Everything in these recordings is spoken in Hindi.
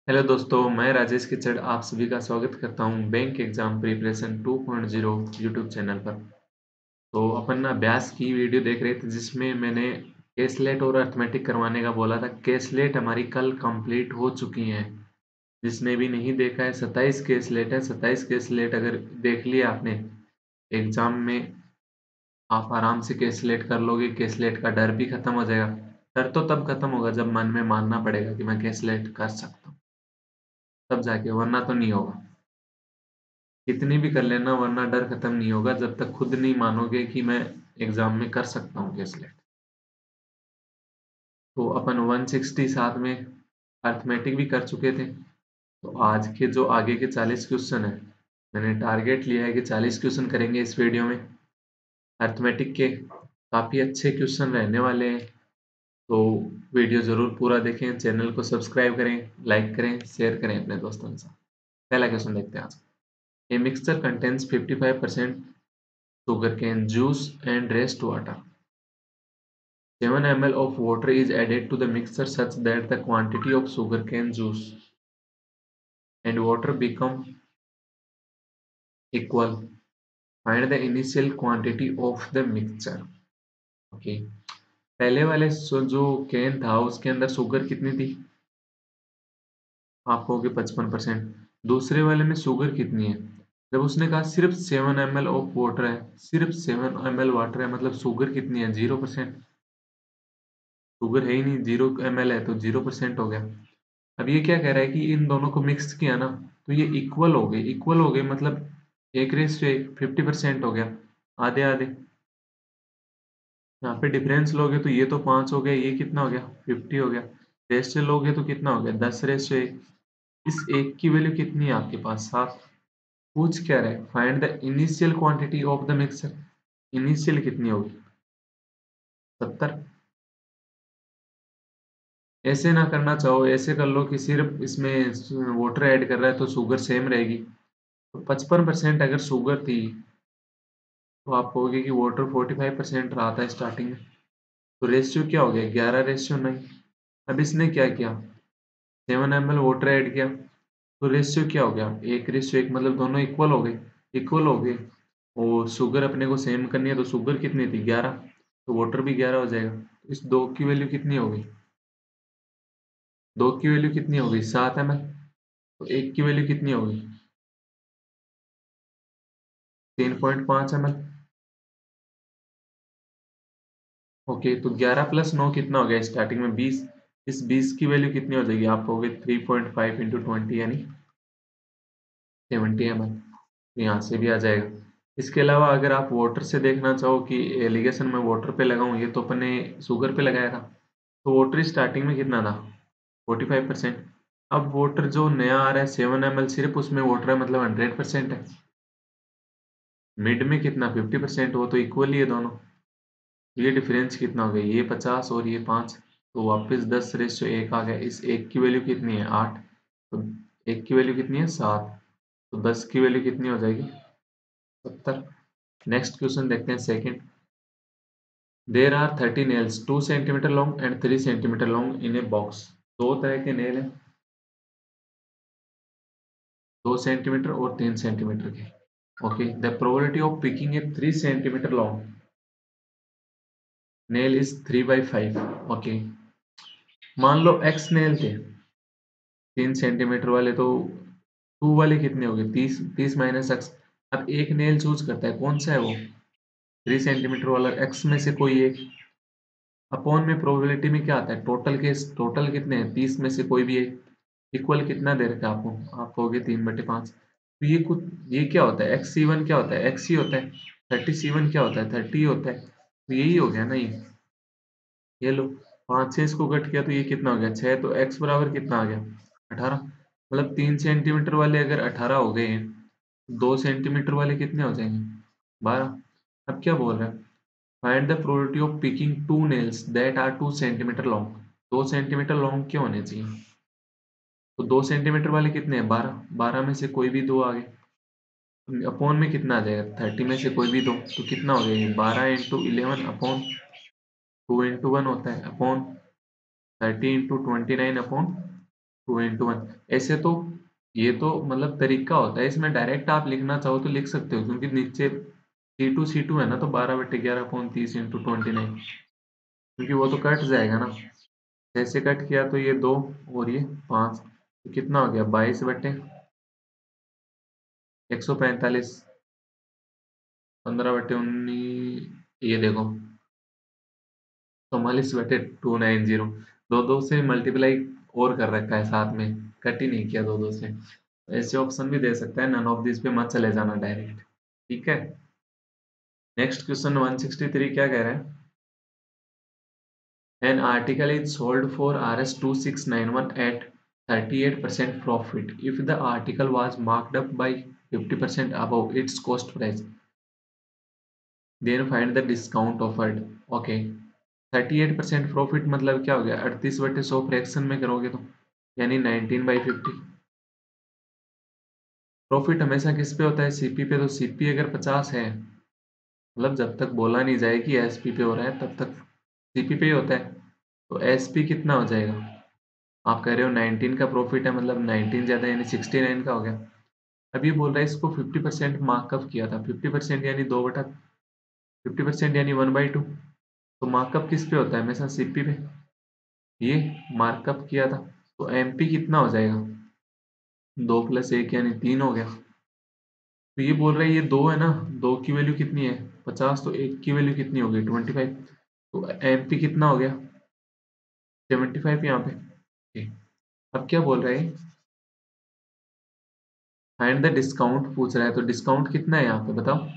हेलो दोस्तों, मैं राजेश किचड़ आप सभी का स्वागत करता हूं bank exam preparation 2.0 YouTube channel पर। तो अपन अभ्यास की वीडियो देख रहे थे जिसमें मैंने केसलेट और अर्थमेटिक करवाने का बोला था। केसलेट हमारी कल कंप्लीट हो चुकी हैं। जिसने भी नहीं देखा है 27 केसलेट है। 27 केसलेट अगर देख लिया आपने एग्जाम में आप आराम से केसलेट कर लोगे। केसलेट का डर भी खत्म हो जाएगा। डर तो तब खत्म होगा जब मन में मानना पड़ेगा कि मैं केसलेट कर सकता हूँ, तब जाके, वरना तो नहीं होगा। कितनी भी कर लेना वरना डर खत्म नहीं होगा जब तक खुद नहीं मानोगे कि मैं एग्जाम में कर सकता हूँ केसलेट। तो अपन 160 साथ में अर्थमेटिक भी कर चुके थे। तो आज के जो आगे के 40 क्वेश्चन है, मैंने टारगेट लिया है कि 40 क्वेश्चन करेंगे इस वीडियो में अर्थमेटिक के। काफ़ी अच्छे क्वेश्चन रहने वाले हैं। तो वीडियो ज़रूर पूरा देखें, चैनल को सब्सक्राइब करें, लाइक करें, शेयर करें अपने दोस्तों के साथ। पहला क्वेश्चन देखते हैं आज। A mixture contains 55% sugarcane juice and rest water. 7 ml of water is added to the mixture such that the quantity of sugarcane juice and water become equal. Find the initial quantity of the mixture. Okay. पहले वाले जो कैन था उसके अंदर शुगर कितनी थी? आप कहोगे 55%। दूसरे वाले में शुगर कितनी है? जब उसने कहा सिर्फ 7 ml ऑफ वाटर है, सिर्फ 7 ml वाटर है, मतलब शुगर कितनी है? 0%। शुगर है ही नहीं, 0 ml है तो 0% हो गया। अब ये क्या कह रहा है कि इन दोनों को मिक्स किया ना तो ये इक्वल हो गए। इक्वल हो गए मतलब 1:1 50% हो गया, आधे आधे। यहाँ पे डिफरेंस लोगे तो ये तो 5 हो गया, ये कितना हो गया? 50 हो गया। रेशियो लोगे तो कितना हो गया? 10:1। इस एक की वैल्यू कितनी है आपके पास? 7। पूछ क्या रहा है? Find the initial quantity of the mixer. Initial कितनी होगी? 70। ऐसे ना करना चाहो, ऐसे कर लो कि सिर्फ इसमें वाटर ऐड कर रहा है तो शुगर सेम रहेगी। तो 55% अगर शुगर थी तो आप कहोगे कि वाटर 45% रहा था स्टार्टिंग में। तो रेशियो क्या हो गया? 11:9। अब इसने क्या किया? 7 ml वाटर ऐड किया तो रेशियो क्या हो गया? 1:1, मतलब दोनों इक्वल हो गए। इक्वल हो गए और शुगर अपने को सेम करनी है तो शुगर कितनी थी? 11। तो वाटर भी 11 हो जाएगा। तो इस दो की वैल्यू कितनी होगी? दो की वैल्यू कितनी होगी? 7 ml। तो एक की वैल्यू कितनी होगी? 3.5 ml। ओके, तो 11 + 9 कितना हो गया? स्टार्टिंग में 20। इस 20 की वैल्यू कितनी हो जाएगी? आप कहोगे 3.5 इंटू 20 यानी 70 ml। यहाँ से भी आ जाएगा। इसके अलावा अगर आप वाटर से देखना चाहो कि एलिगेशन में वाटर पे लगाऊं, ये तो अपने शुगर पे लगाया था। तो वाटर स्टार्टिंग में कितना था? 45%। अब वाटर जो नया आ रहा है 7 ml, सिर्फ उसमें वाटर है मतलब 100% है। मिड में कितना? 50%। वो तो इक्वल ही है दोनों। ये डिफरेंस कितना हो गया? ये 50 और ये 5। तो वापस 10:1 आ गया। इस एक की वैल्यू कितनी है? 8। तो एक की वैल्यू कितनी है? 7। तो 10 की वैल्यू कितनी हो जाएगी? 70। नेक्स्ट क्वेश्चन देखते हैं second. There are 30 nails 2 centimetre long and 3 centimetre long in a box. दो तरह के नेल हैं, 2 सेंटीमीटर और 3 सेंटीमीटर के। Okay, the probability of picking A 3 centimetre long nail is 3/5। Okay, मान लो एक्स नेल थे 3 सेंटीमीटर वाले, तो 2 वाले कितने हो गए? 30। 30 माइनस एक्स। अब एक नेल चूज करता है, कौन सा है वो? 3 सेंटीमीटर वाला, एक्स में से कोई एक। अपॉन में प्रोबेबिलिटी में क्या आता है? टोटल के टोटल कितने हैं? 30 में से कोई भी एक। इक्वल कितना दे रखा है आपको? आप कहोगे 3/5। तो ये कुछ, ये क्या होता है? एक्स सी वन क्या होता है? एक्स ही होता है। 30C1 क्या होता है? 30 होता है। तो यही हो गया ना ये लो, 5 से इसको कट किया तो ये कितना हो गया? 6। तो एक्स बराबर कितना आ गया? 18। मतलब 3 सेंटीमीटर वाले अगर 18 हो गए हैं, 2 सेंटीमीटर वाले कितने हो जाएंगे? 12। अब क्या बोल रहा है? Find the probability of picking two nails that are 2 centimetre long. 2 centimetre long क्यों होने चाहिए? तो 2 सेंटीमीटर वाले कितने हैं? 12। 12 में से कोई भी दो आ गए। अपॉन में कितना आ जाएगा? 30 में से कोई भी दो, तो कितना हो गया? 12 इंटू 11 अपॉन 2 इंटू 1 होता है, अपॉन 30 इंटू 29 अपॉन 2 into 1 ऐसे तो ये तो मतलब तरीका होता है, इसमें डायरेक्ट आप लिखना चाहो तो लिख सकते हो क्योंकि नीचे C2 है ना, तो 12/11/30 × 29 क्योंकि वो तो कट जाएगा ना। जैसे कट किया तो ये 2 और ये 5, तो कितना हो गया 22/145, 15/19, ये देखो 44/290, दो दो से मल्टीप्लाई और कर रखा है साथ में, कट ही नहीं किया दो दो से। ऐसे ऑप्शन भी दे सकता है, नन ऑफ दिस पे मत चले जाना डायरेक्ट। ठीक है, नेक्स्ट क्वेश्चन 163 क्या कह रहा है? An article is sold for Rs 2691 at 38% profit if the article was marked up by 50% above its cost price. Then find the discount offered. Okay. 38% profit मतलब क्या हो गया? 38/100 फ्रैक्शन में करोगे तो यानी 19/50। प्रॉफिट हमेशा किस पे होता है? सीपी पे। तो सीपी अगर 50 है, मतलब जब तक बोला नहीं जाए कि एसपी पे हो रहा है तब तक सीपी पे ही होता है। तो एसपी कितना हो जाएगा? आप कह रहे हो 19 का प्रॉफिट है, मतलब 19 ज्यादा यानी 69 का हो गया। अब ये बोल रहा है इसको 50% मार्कअप किया था। 50% यानी 50% यानी 1/2। तो मार्कअप किस पे होता है? हमेशा सीपी पे। ये मार्कअप किया था, तो एमपी कितना हो जाएगा? 2 + 1 यानी 3 हो गया। तो ये बोल रहा है ये 2 है ना, 2 की वैल्यू कितनी है? 50, तो 1 की वैल्यू कितनी हो गई? 25। तो एमपी कितना हो गया? 75 यहाँ पे। ठीक। अब क्या बोल रहा है? फाइंड द डिस्काउंट पूछ रहा है, तो डिस्काउंट कितना है यहाँ पे बताओ?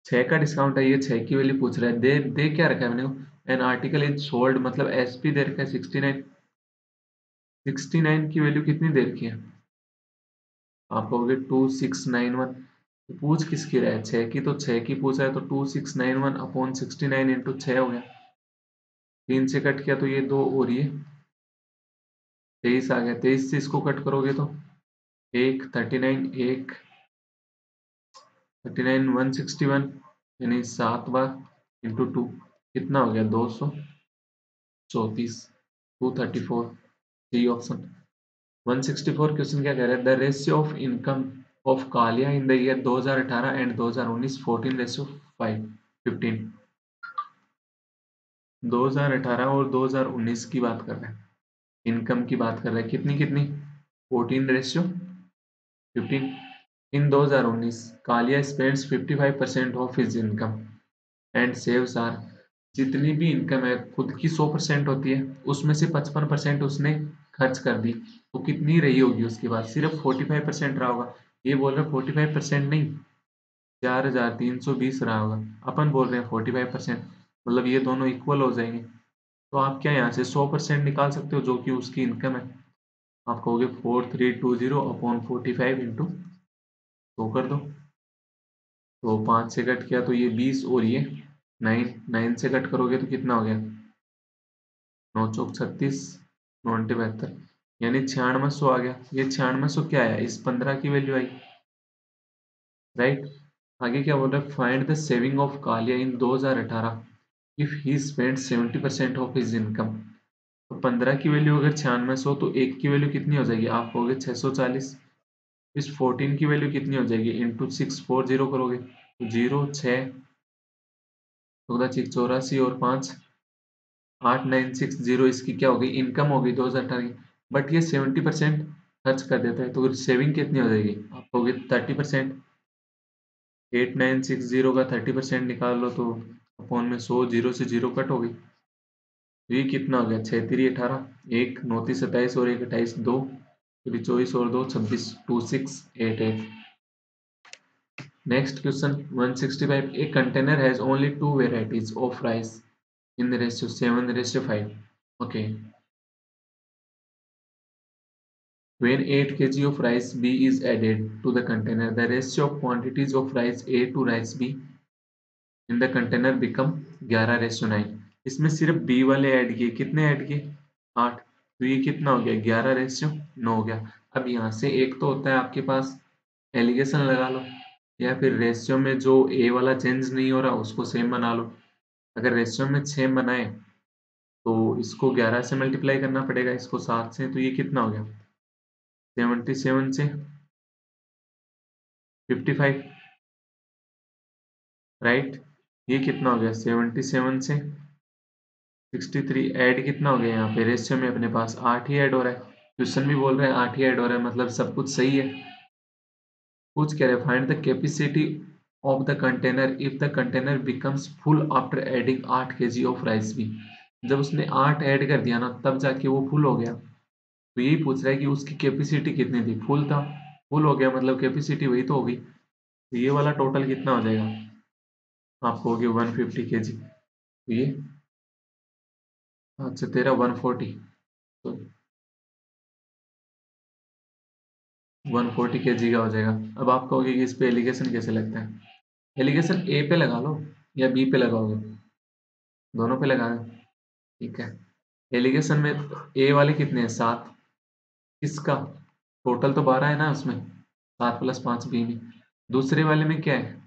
6 का डिस्काउंट है, ये 6 की वैल्यू पूछ रहा है। दे दे क्या रखा है मैंने को? एन आर्टिकल इज सोल्ड, मतलब एसपी दे रखा है 69। 69 की वैल्यू कितनी दे रखी है? आप कहोगे 2691। तो पूछ किसकी रहा है? 6 की। तो 6 की पूछ रहा है, तो 2691/69 × 6 हो गया। 3 से कट किया तो ये 2 और ये 23 आ गया। 23 से इसको कट करोगे तो एक 39, एक 39 161 यानी 7 बार इंटू 2 कितना हो गया? 234, 234। C option. 164 क्वेश्चन क्या कह रहा है? The ratio of income of Kalia in the year 2018 and 2019 14:5 15। 2018 और 2019 की बात कर रहे हैं, इनकम की बात कर रहे हैं। कितनी कितनी? 14:15। In 2019 Kalia spends 55% of his income and saves R. जितनी भी इनकम है खुद की 100% होती है, उसमें से 55% उसने खर्च कर दी, तो कितनी रही होगी उसके बाद? सिर्फ 45% रहा होगा। ये बोल रहे 45% नहीं, 4320 रहा होगा। अपन बोल रहे हैं 45%, मतलब ये दोनों इक्वल हो जाएंगे। तो आप क्या यहाँ से 100% निकाल सकते हो जो कि उसकी इनकम है। आप कहोगे 4320/45 तो कर दो। तो 5 से कट किया तो ये 20 और ये 9, 9 से कट करोगे तो कितना हो गया? 9 × 36, 9 × 72 यानी 9600 आ गया। ये 9600 क्या है? इस 15 की वैल्यू आई, राइट। आगे क्या बोल रहा है? Find the saving of Kalia in 2018 if he spend 70% of his income. तो 15 की वैल्यू अगर 9600, तो 1 की वैल्यू कितनी हो जाएगी? आप कहोगे 640। इस 14 की वैल्यू कितनी हो जाएगी? इंटू 640 करोगे तो 0 6 14 84 और 5 8960। इसकी क्या होगी? इनकम होगी 2018 की। बट ये 70% खर्च कर देता है, तो सेविंग कितनी हो जाएगी? आप कहोगे 30%। 8960 का 30% निकाल लो तो अपॉन में 100, 0 से 0 कट हो गई। तो ये कितना हो गया? 6×3 18, एक 9×3 27 और एक 28, 2 24 और 2 26, 2688। Next question 165। A container has only 2 varieties of rice in the ratio 7:5. Okay. When 8 kg of rice B is added to the container, the ratio of quantities of rice A to rice B in the container become 11:9। इसमें सिर्फ B वाले ऐड किए, कितने ऐड किए? 8। तो ये कितना हो गया? 11:9 हो गया। अब यहाँ से एक तो होता है आपके पास, एलिगेशन लगा लो, या फिर रेशियो में जो ए वाला चेंज नहीं हो रहा उसको सेम बना लो। अगर रेशियो में सेम बनाए तो इसको 11 से मल्टीप्लाई करना पड़ेगा, इसको 7 से, तो ये कितना हो गया 77 से 55, राइट। ये कितना हो गया 77 से 63, ऐड कितना हो गया, यहाँ पे रेशियो में अपने पास 8 ही ऐड हो रहा है, क्वेश्चन भी बोल रहे हैं 8 ही ऐड हो रहा है, मतलब सब कुछ सही है। पूछ कह रहे हैं find the capacity of the container if the container becomes full after adding 8 kg of rice B. जब उसने 8 ऐड कर दिया ना तब जाके वो फुल हो गया, तो यही पूछ रहा है कि उसकी कैपेसिटी कितनी थी, फुल था, फुल हो गया मतलब कैपेसिटी वही तो होगी, तो ये वाला टोटल कितना हो जाएगा आपको, हो गया 150 kg, तो ये अच्छा तेरा 140, तो 140 kg का हो जाएगा। अब आप कहोगे कि इस पे एलिगेशन कैसे लगता है, एलिगेशन ए पे लगा लो या बी पे लगाओगे, दोनों पे लगा दो, ठीक है। एलिगेशन में ए वाले कितने हैं 7, किसका, टोटल तो 12 है ना उसमें, 7 + 5 बी में। दूसरे वाले में क्या है,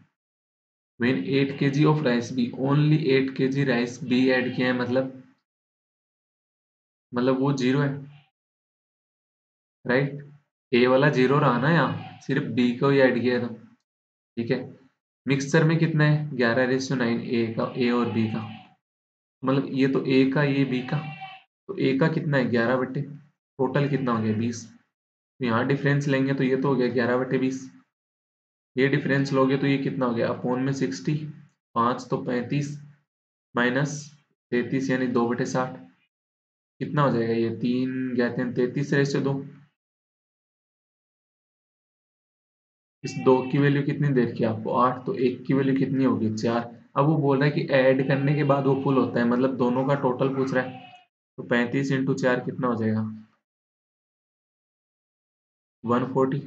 when 8 kg of rice B, only 8 kg rice B add किया है, मतलब वो जीरो है, राइट। ए वाला जीरो रहा ना, यहाँ सिर्फ बी को ही ऐड किया था, ठीक है। मिक्सचर में कितना है 11:9 ए का, ए और बी का, मतलब ये तो ए का ये बी का, तो ए का कितना है 11 बटे, टोटल कितना हो गया 20, तो यहाँ डिफरेंस लेंगे तो ये तो हो गया 11/20, ये डिफरेंस लोगे तो ये कितना हो गया अपोन में 60, 5 तो 35 माइनस 33 यानी 2/60, कितना हो जाएगा ये 3 कहते हैं 33:2, इस 2 की वैल्यू कितनी देर की आपको 8, तो 1 की वैल्यू कितनी होगी 4। अब वो बोल रहा है कि ऐड करने के बाद वो फुल होता है, मतलब दोनों का टोटल पूछ रहा है, तो 35 × 4 कितना हो जाएगा 140।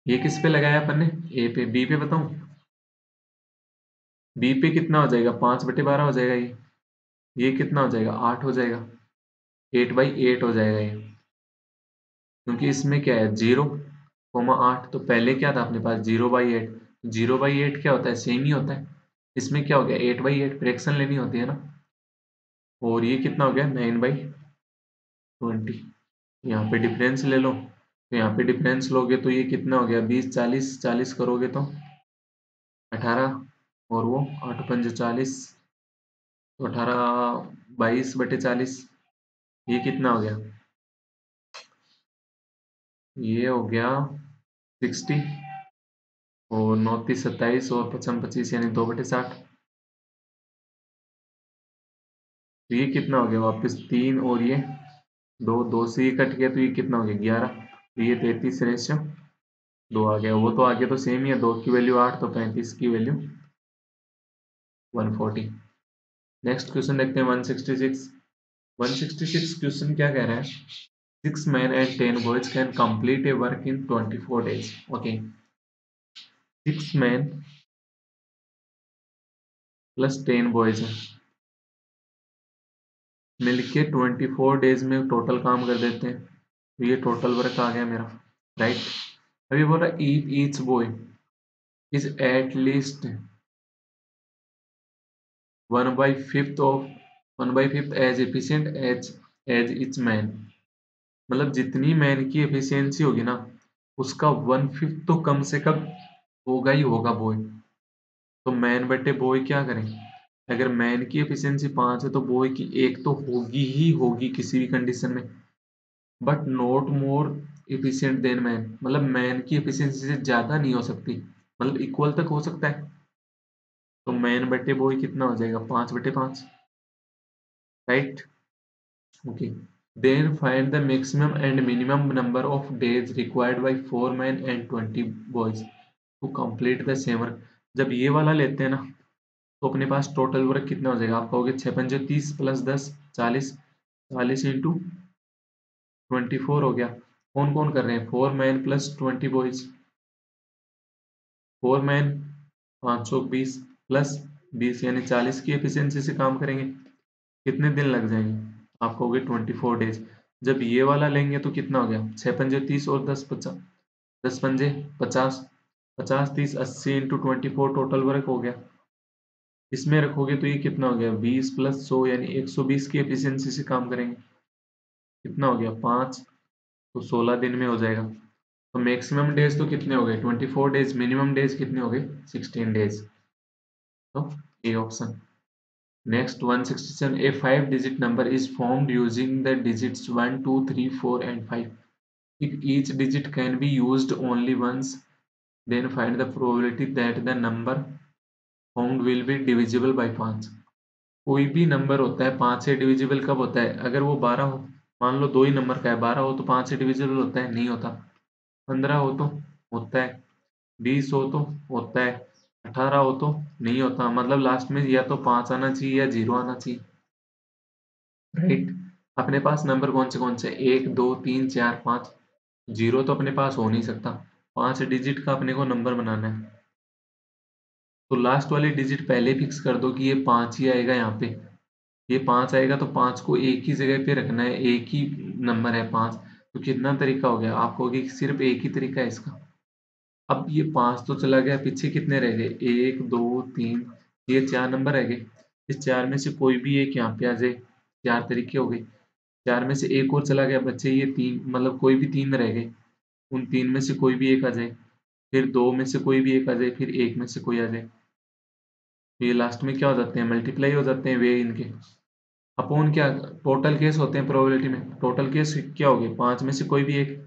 ये किस पे लगाया अपन ने, ए पे, बी पे बताऊं, बी पे कितना हो जाएगा 5/12 हो जाएगा ये कितना हो जाएगा 8 हो जाएगा, 8/8 हो जाएगा ये, क्योंकि इसमें क्या है 0,8, तो पहले क्या था अपने पास 0/8, 0/8 क्या होता है सेम ही होता है, इसमें क्या हो गया 8/8, फ्रैक्शन लेनी होती है ना, और ये कितना हो गया 9/20, यहाँ पे डिफरेंस ले लो, तो यहाँ पे डिफरेंस लोगे तो ये कितना हो गया 20, 40, 40 करोगे तो 18, और वो 8×5 = 40, तो 18/22, ये कितना हो गया, ये हो गया 60, और 29, 27 और 55 यानी 2/60, तो ये कितना हो गया वापस 3, और ये 2, 2 से ये कट गया, तो ये कितना हो गया 11, तो ये 33:2 आ गया, वो तो आगे तो सेम ही है, 2 की वैल्यू 8 तो 35 की वैल्यू 140। नेक्स्ट क्वेश्चन देखते हैं 166। 166 क्वेश्चन क्या कह रहा है, 6 men and 10 boys can complete a work in 24 days, okay, 6 men plus 10 boys हैं, मिलके 24 डेज में टोटल काम कर देते हैं, तो ये टोटल वर्क आ गया मेरा, राइट। अभी बोल रहा each boy is at least 1/5 as efficient as each man, मतलब जितनी मैन की एफिशिएंसी होगी ना उसका 1/5 तो कम से कम होगा ही होगा बॉय, तो मैन बटे बॉय क्या करें, अगर मैन की एफिशिएंसी 5 है तो बॉय की 1 तो होगी ही होगी किसी भी कंडीशन में, but not more efficient then man, मतलब मैन की एफिशिएंसी से ज्यादा नहीं हो सकती, मतलब इक्वल तक हो सकता है, तो मैन बटे बॉय कितना हो जाएगा 5/5, right, okay. Then find the maximum and minimum number of days required by 4 man and 20 boys to complete the same work. जब ये वाला लेते हैं ना तो अपने पास टोटल वर्क कितना हो जाएगा, आप कहोगे 6×5 = 30 + 10 = 40, 40 × 24 हो गया, कौन कौन कर रहे हैं 4 मैन प्लस 20 बॉयज, 4 मैन 5 चौक 20 प्लस 20 यानी 40 की एफिशिएंसी से काम करेंगे, कितने दिन लग जाएंगे, आप कहोगे 24 डेज। जब ये वाला लेंगे तो कितना हो गया 6×5 = 30 और 10×5 = 10×5 = 50, 50, 30, 80 × 24 टोटल वर्क हो गया, इसमें रखोगे तो ये कितना हो गया, 20 + 100 यानी 120 की एफिशिएंसी से काम करेंगे। कितना हो गया, 5, तो 16 दिन में हो जाएगा। तो मैक्सिमम डेज तो कितने हो गए, 24 डेज। मिनिमम डेज कितने हो गए, 16 डेज। तो A option. Next 167, a 5-digit number is formed using the digits 1, 2, 3, 4 and 5. If each digit can be used only once, then find the probability that the number formed will be divisible by 5. कोई भी नंबर होता है 5 से डिविजिबल कब होता है, अगर वो 12 हो। मान लो दो ही नंबर का है, 12 हो तो 5 से डिविजिबल होता है, नहीं होता। 15 हो तो होता है, 20 हो तो होता है, 18 हो तो नहीं होता। मतलब लास्ट में या तो 5 आना चाहिए या 0 आना चाहिए, राइट। अपने पास नंबर कौन से 1, 2, 3, 4, 5। 0 तो अपने पास हो नहीं सकता, 5 डिजिट का अपने को नंबर बनाना है। तो लास्ट वाली डिजिट पहले फिक्स कर दो कि ये 5 ही आएगा यहाँ पे। ये 5 आएगा तो 5 को एक ही जगह पे रखना है, एक ही नंबर है 5। तो कितना तरीका हो गया, आप कहोगे कि सिर्फ एक ही तरीका है इसका। अब ये 5 तो चला गया, पीछे कितने रह गए, 1, 2, 3, ये 4 नंबर रह गए। इस 4 में से कोई भी एक यहाँ पे आ जाए, 4 तरीके हो गए। 4 में से एक और चला गया, बच्चे ये 3, मतलब कोई भी 3 रह गए। उन 3 में से कोई भी एक आ जाए, फिर 2 में से कोई भी एक आ जाए, फिर 1 में से कोई आ जाए। तो ये लास्ट में क्या हो जाते हैं, मल्टीप्लाई हो जाते हैं वे इनके। अपॉन क्या, टोटल केस होते हैं प्रोबेबिलिटी में। टोटल केस क्या हो गए, 5 में से कोई भी एक,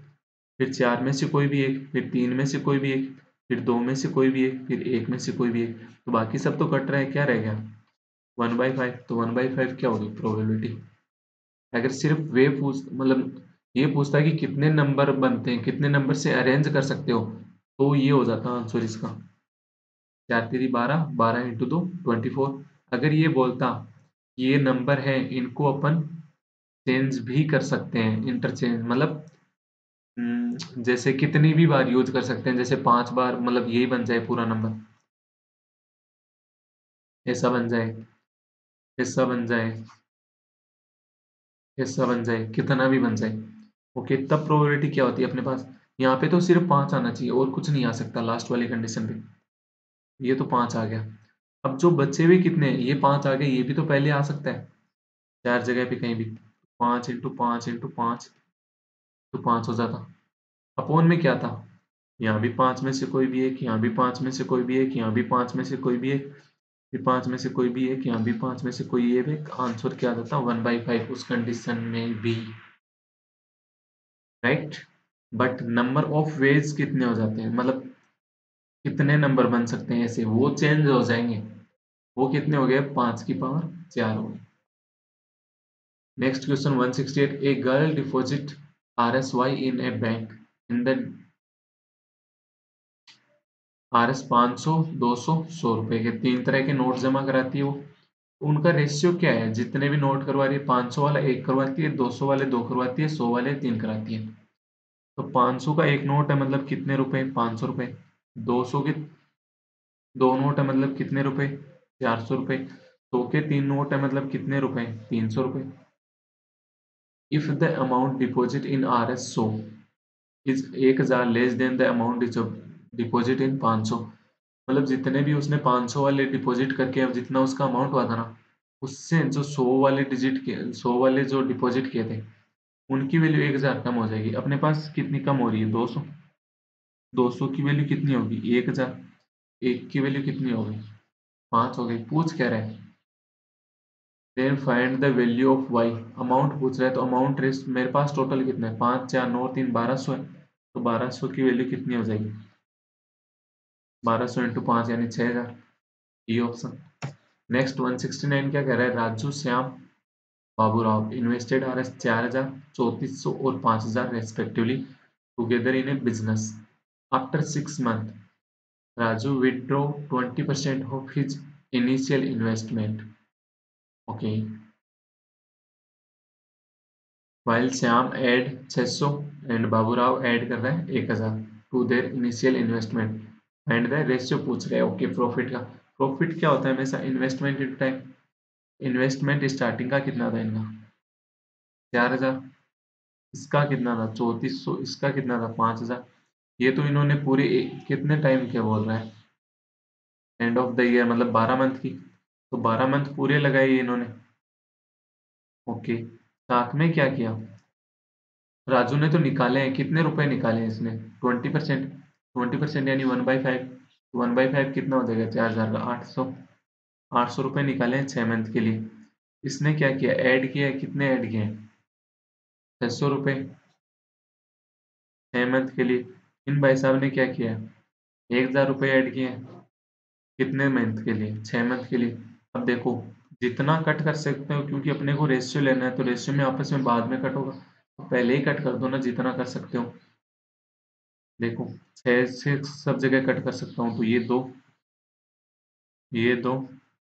फिर 4 में से कोई भी एक, फिर 3 में से कोई भी एक, फिर 2 में से कोई भी एक, फिर 1 में से कोई भी एक। तो बाकी सब तो कट रहा है, क्या रह गया, 1/5। तो 1/5 क्या होगी प्रोबेबिलिटी। अगर सिर्फ वे पूछ, मतलब ये पूछता है कि कितने नंबर बनते हैं, कितने नंबर से अरेंज कर सकते हो, तो ये हो जाता आंसर इसका। 4 3 12, 12 × 2 24। अगर ये बोलता ये नंबर है, इनको अपन चेंज भी कर सकते हैं, इंटरचेंज मतलब जैसे कितनी भी बार यूज कर सकते हैं, जैसे 5 बार, मतलब यही बन जाए पूरा नंबर, ऐसा बन जाए, ऐसा बन जाए, ऐसा बन जाए, कितना भी बन जाए। ओके, तब प्रोबेबिलिटी क्या होती है अपने पास, यहाँ पे तो सिर्फ 5 आना चाहिए और कुछ नहीं आ सकता लास्ट वाली कंडीशन पे। ये तो 5 आ गया। अब जो बचे हुए कितने हैं, ये 5 आ गए, ये भी तो पहले आ सकता है 4 जगह पे कहीं भी। 5 × 5 × 5 तो 5 हो जाता। अपॉन में क्या था, यहाँ भी 5 में से कोई भी एक, यहाँ भी 5 में से कोई भी एक, यहाँ भी 5 में से कोई भी एक, फिर 5 में से कोई भी एक, यहाँ भी 5 में से कोई एक। आंसर क्या आता, 1/5 उस कंडीशन में भी, right. But number of ways कितने हो जाते हैं, मतलब कितने नंबर बन सकते हैं ऐसे, वो चेंज हो जाएंगे। वो कितने हो गए, 5 की पावर 4 हो गए। Next question 168, a girl deposit RSY in A bank in the RS 500, 200, 100 रुपए के 3 तरह के नोट जमा कराती है वो। उनका रेशियो क्या है, जितने भी नोट करवा रही है, 500 वाला 1 करवाती है, 200 वाले 2 करवाती है, 100 वाले 3 कराती है। तो 500 का एक नोट है, मतलब कितने रुपए, 500 रुपए। 200 के दो नोट है, मतलब कितने रुपए, 400 रुपए। 100 के 3 नोट है, मतलब कितने रुपए, 300 रुपए। If the amount deposit in RS 100 is 1000 less than the amount deposit in 500, मतलब जितने भी उसने 500 वाले डिपॉजिट करके अब जितना उसका अमाउंट हुआ था ना, उससे जो 100 वाले डिजिट के 100 वाले जो डिपॉजिट किए थे, उनकी वैल्यू 1000 कम हो जाएगी। अपने पास कितनी कम हो रही है, 200। 200 की वैल्यू कितनी होगी, 1000। एक की वैल्यू कितनी होगी, 5 हो गई। पूछ क्या रहा है, then find the value of y. Amount पूछ रहा है, तो अमाउंट रेस्ट मेरे पास टोटल कितना है, 5 4 9 3 1200 है। तो 1200 की वैल्यू कितनी हो जाएगी, 1200 × 5 यानी 6000। ये ऑप्शन। नेक्स्ट 169 क्या कह रहा है, राजू श्याम बाबूराव इन्वेस्टेड RS 4000, 3400 और 5000 respectively together in A business. After 6 months, Raju withdraw 20% of his initial investment. Okay. While Shyam add 600 and Baburao add कर रहा है 1000 to their initial investment. And the ratio पूछ रहे हैं, ओके प्रॉफिट का। प्रॉफिट क्या होता है हमेशा, investment in time. Investment starting का कितना था इनका, 4000। इसका कितना था 3400, इसका कितना था 5000। ये तो इन्होंने पूरे कितने टाइम के बोल रहा है, एंड ऑफ द ईयर मतलब 12 मंथ की। तो 12 मंथ पूरे लगाए इन्होंने। ओके, साथ में क्या किया, राजू ने तो निकाले हैं, कितने रुपए निकाले हैं इसने, 20%। 20% यानी 1/5। 1/5 कितना हो जाएगा, 4,000 का 800। 800 रुपये निकाले हैं 6 मंथ के लिए। इसने क्या किया, ऐड किया है, कितने ऐड किए हैं, 600 रुपये 6 मंथ के लिए। इन भाई साहब ने क्या किया, 1,000 रुपये ऐड किए हैं, कितने मंथ के लिए, 6 मंथ के लिए। अब देखो, जितना कट कर सकते हो, क्योंकि अपने को रेशियो लेना है, तो रेशियो में आपस में बाद में कट होगा, तो पहले ही कट कर दो ना जितना कर सकते हो। देखो, 6 से सब जगह कट कर सकता हूँ, तो ये दो, ये दो,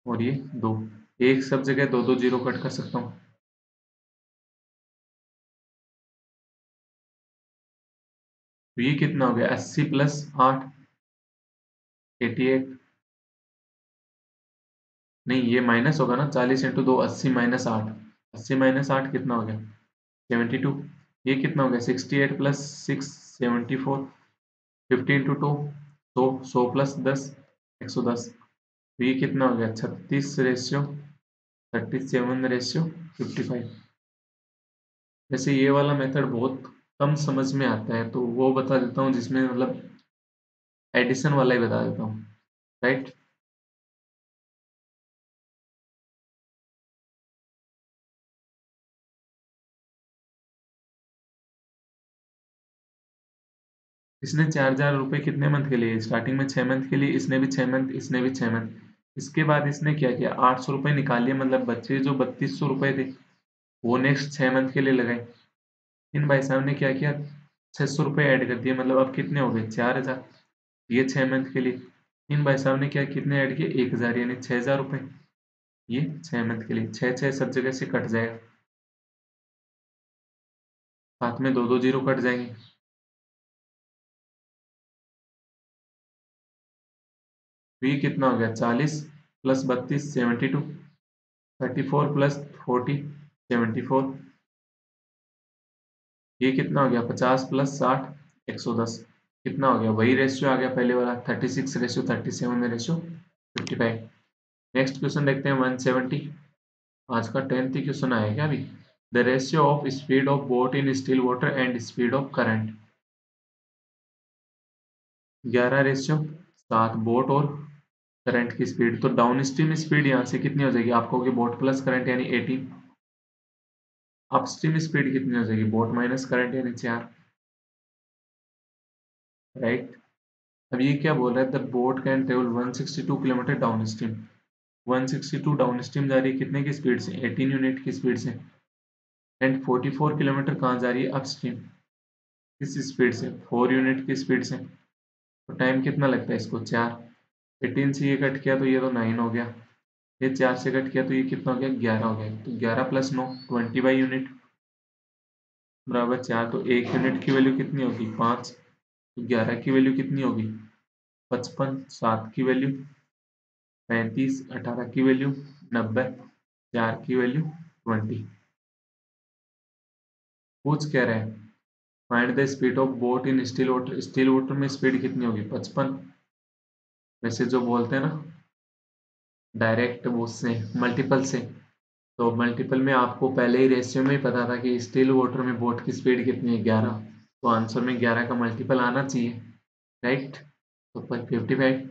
और ये दो, एक सब जगह दो दो जीरो कट कर सकता हूँ। तो ये कितना हो गया, 80 + 8, 88। नहीं, ये माइनस होगा ना, 40 × 2, 80 - 8। 80 - 8 कितना हो गया, 72। ये कितना हो गया, 68 + 6, 74। 50 × 2, 100 + 10, 110। तो ये कितना हो गया, 36:37:55। वैसे ये वाला मेथड बहुत कम समझ में आता है, तो वो बता देता हूँ जिसमें मतलब एडिशन वाला ही बता देता हूँ, राइट। इसने 4,000 रुपये कितने मंथ के लिए, स्टार्टिंग में 6 मंथ के लिए, इसने भी 6 मंथ, इसने भी 6 मंथ। इसके बाद इसने क्या किया, 800 रुपये निकाल लिए, मतलब बच्चे जो 3200 रुपये थे, वो नेक्स्ट 6 मंथ के लिए लगाए। इन भाई साहब ने क्या किया, 600 रुपये ऐड कर दिए, मतलब अब कितने हो गए, 4,000। ये 6 मंथ के लिए। इन भाई साहब ने क्या, कितने ऐड किए, 1,000, यानी 6,000 रुपये। ये 6 मंथ के लिए, छः छः सब जगह से कट जाएगा, साथ में दो दो जीरो कट जाएंगे। तो ये कितना हो गया, 40 + 32, 72। 34 + 40, 74। ये कितना हो गया, 50 + 60, 110। कितना हो गया, वही रेशियो आ गया पहले वाला, 36:37:55। नेक्स्ट क्वेश्चन देखते हैं, 170। आज का 10th ही क्वेश्चन आया क्या अभी। The ratio of speed of boat in still water and speed of current. 11:7, boat और करंट की स्पीड। तो डाउन स्ट्रीम स्पीड यहाँ से कितनी हो जाएगी, आपको होगी बोट प्लस करंट यानी 18। अपस्ट्रीम स्पीड कितनी हो जाएगी, बोट माइनस करंट यानी 4, राइट। अब ये क्या बोल रहा है, the boat can travel 162 kilometre down stream. 162 down stream जा रही है कितने की स्पीड से, 18 यूनिट की स्पीड से। एंड 44 किलोमीटर कहाँ जा रही है, अपस्ट्रीम, किस स्पीड से, 4 यूनिट की स्पीड से। तो टाइम कितना लगता है इसको, 4। 18 से ये कट किया तो ये तो 9 हो गया, ये 4 से कट किया तो ये कितना हो गया, 11 हो गया। तो 11 + 9, 20/यूनिट बराबर 4। तो 1 यूनिट की वैल्यू कितनी होगी, 5। तो 11 की वैल्यू कितनी होगी, 55। 7 की वैल्यू 35, 18 की वैल्यू 90, 4 की वैल्यू 20। पूछ कह रहे हैं, find the speed of boat in still water. Still water में स्पीड कितनी होगी, 55। वैसे जो बोलते हैं ना डायरेक्ट वो से मल्टीपल से, तो मल्टीपल में आपको पहले ही रेशियो में ही पता था कि स्टिल वाटर में बोट की स्पीड कितनी है, 11। तो आंसर में 11 का मल्टीपल आना चाहिए, राइट। तो 55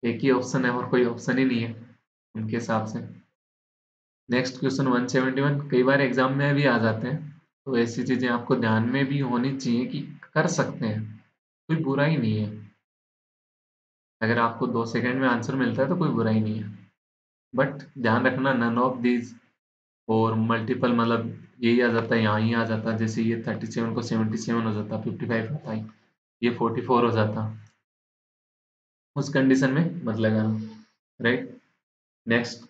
एक ही ऑप्शन है, और कोई ऑप्शन ही नहीं है उनके हिसाब से। नेक्स्ट क्वेश्चन 171, कई बार एग्जाम में भी आ जाते हैं, तो ऐसी चीजें आपको ध्यान में भी होनी चाहिए कि कर सकते हैं, कोई बुरा ही नहीं है। अगर आपको 2 सेकंड में आंसर मिलता है तो कोई बुरा ही नहीं है, बट ध्यान रखना नन ऑफ दीज, और मल्टीपल मतलब यही आ जाता है, यहाँ ही आ जाता है, जैसे ये 37 को 77 हो जाता, 55 होता है, ये 44 हो जाता, उस कंडीशन में मत लगाना, right. Next,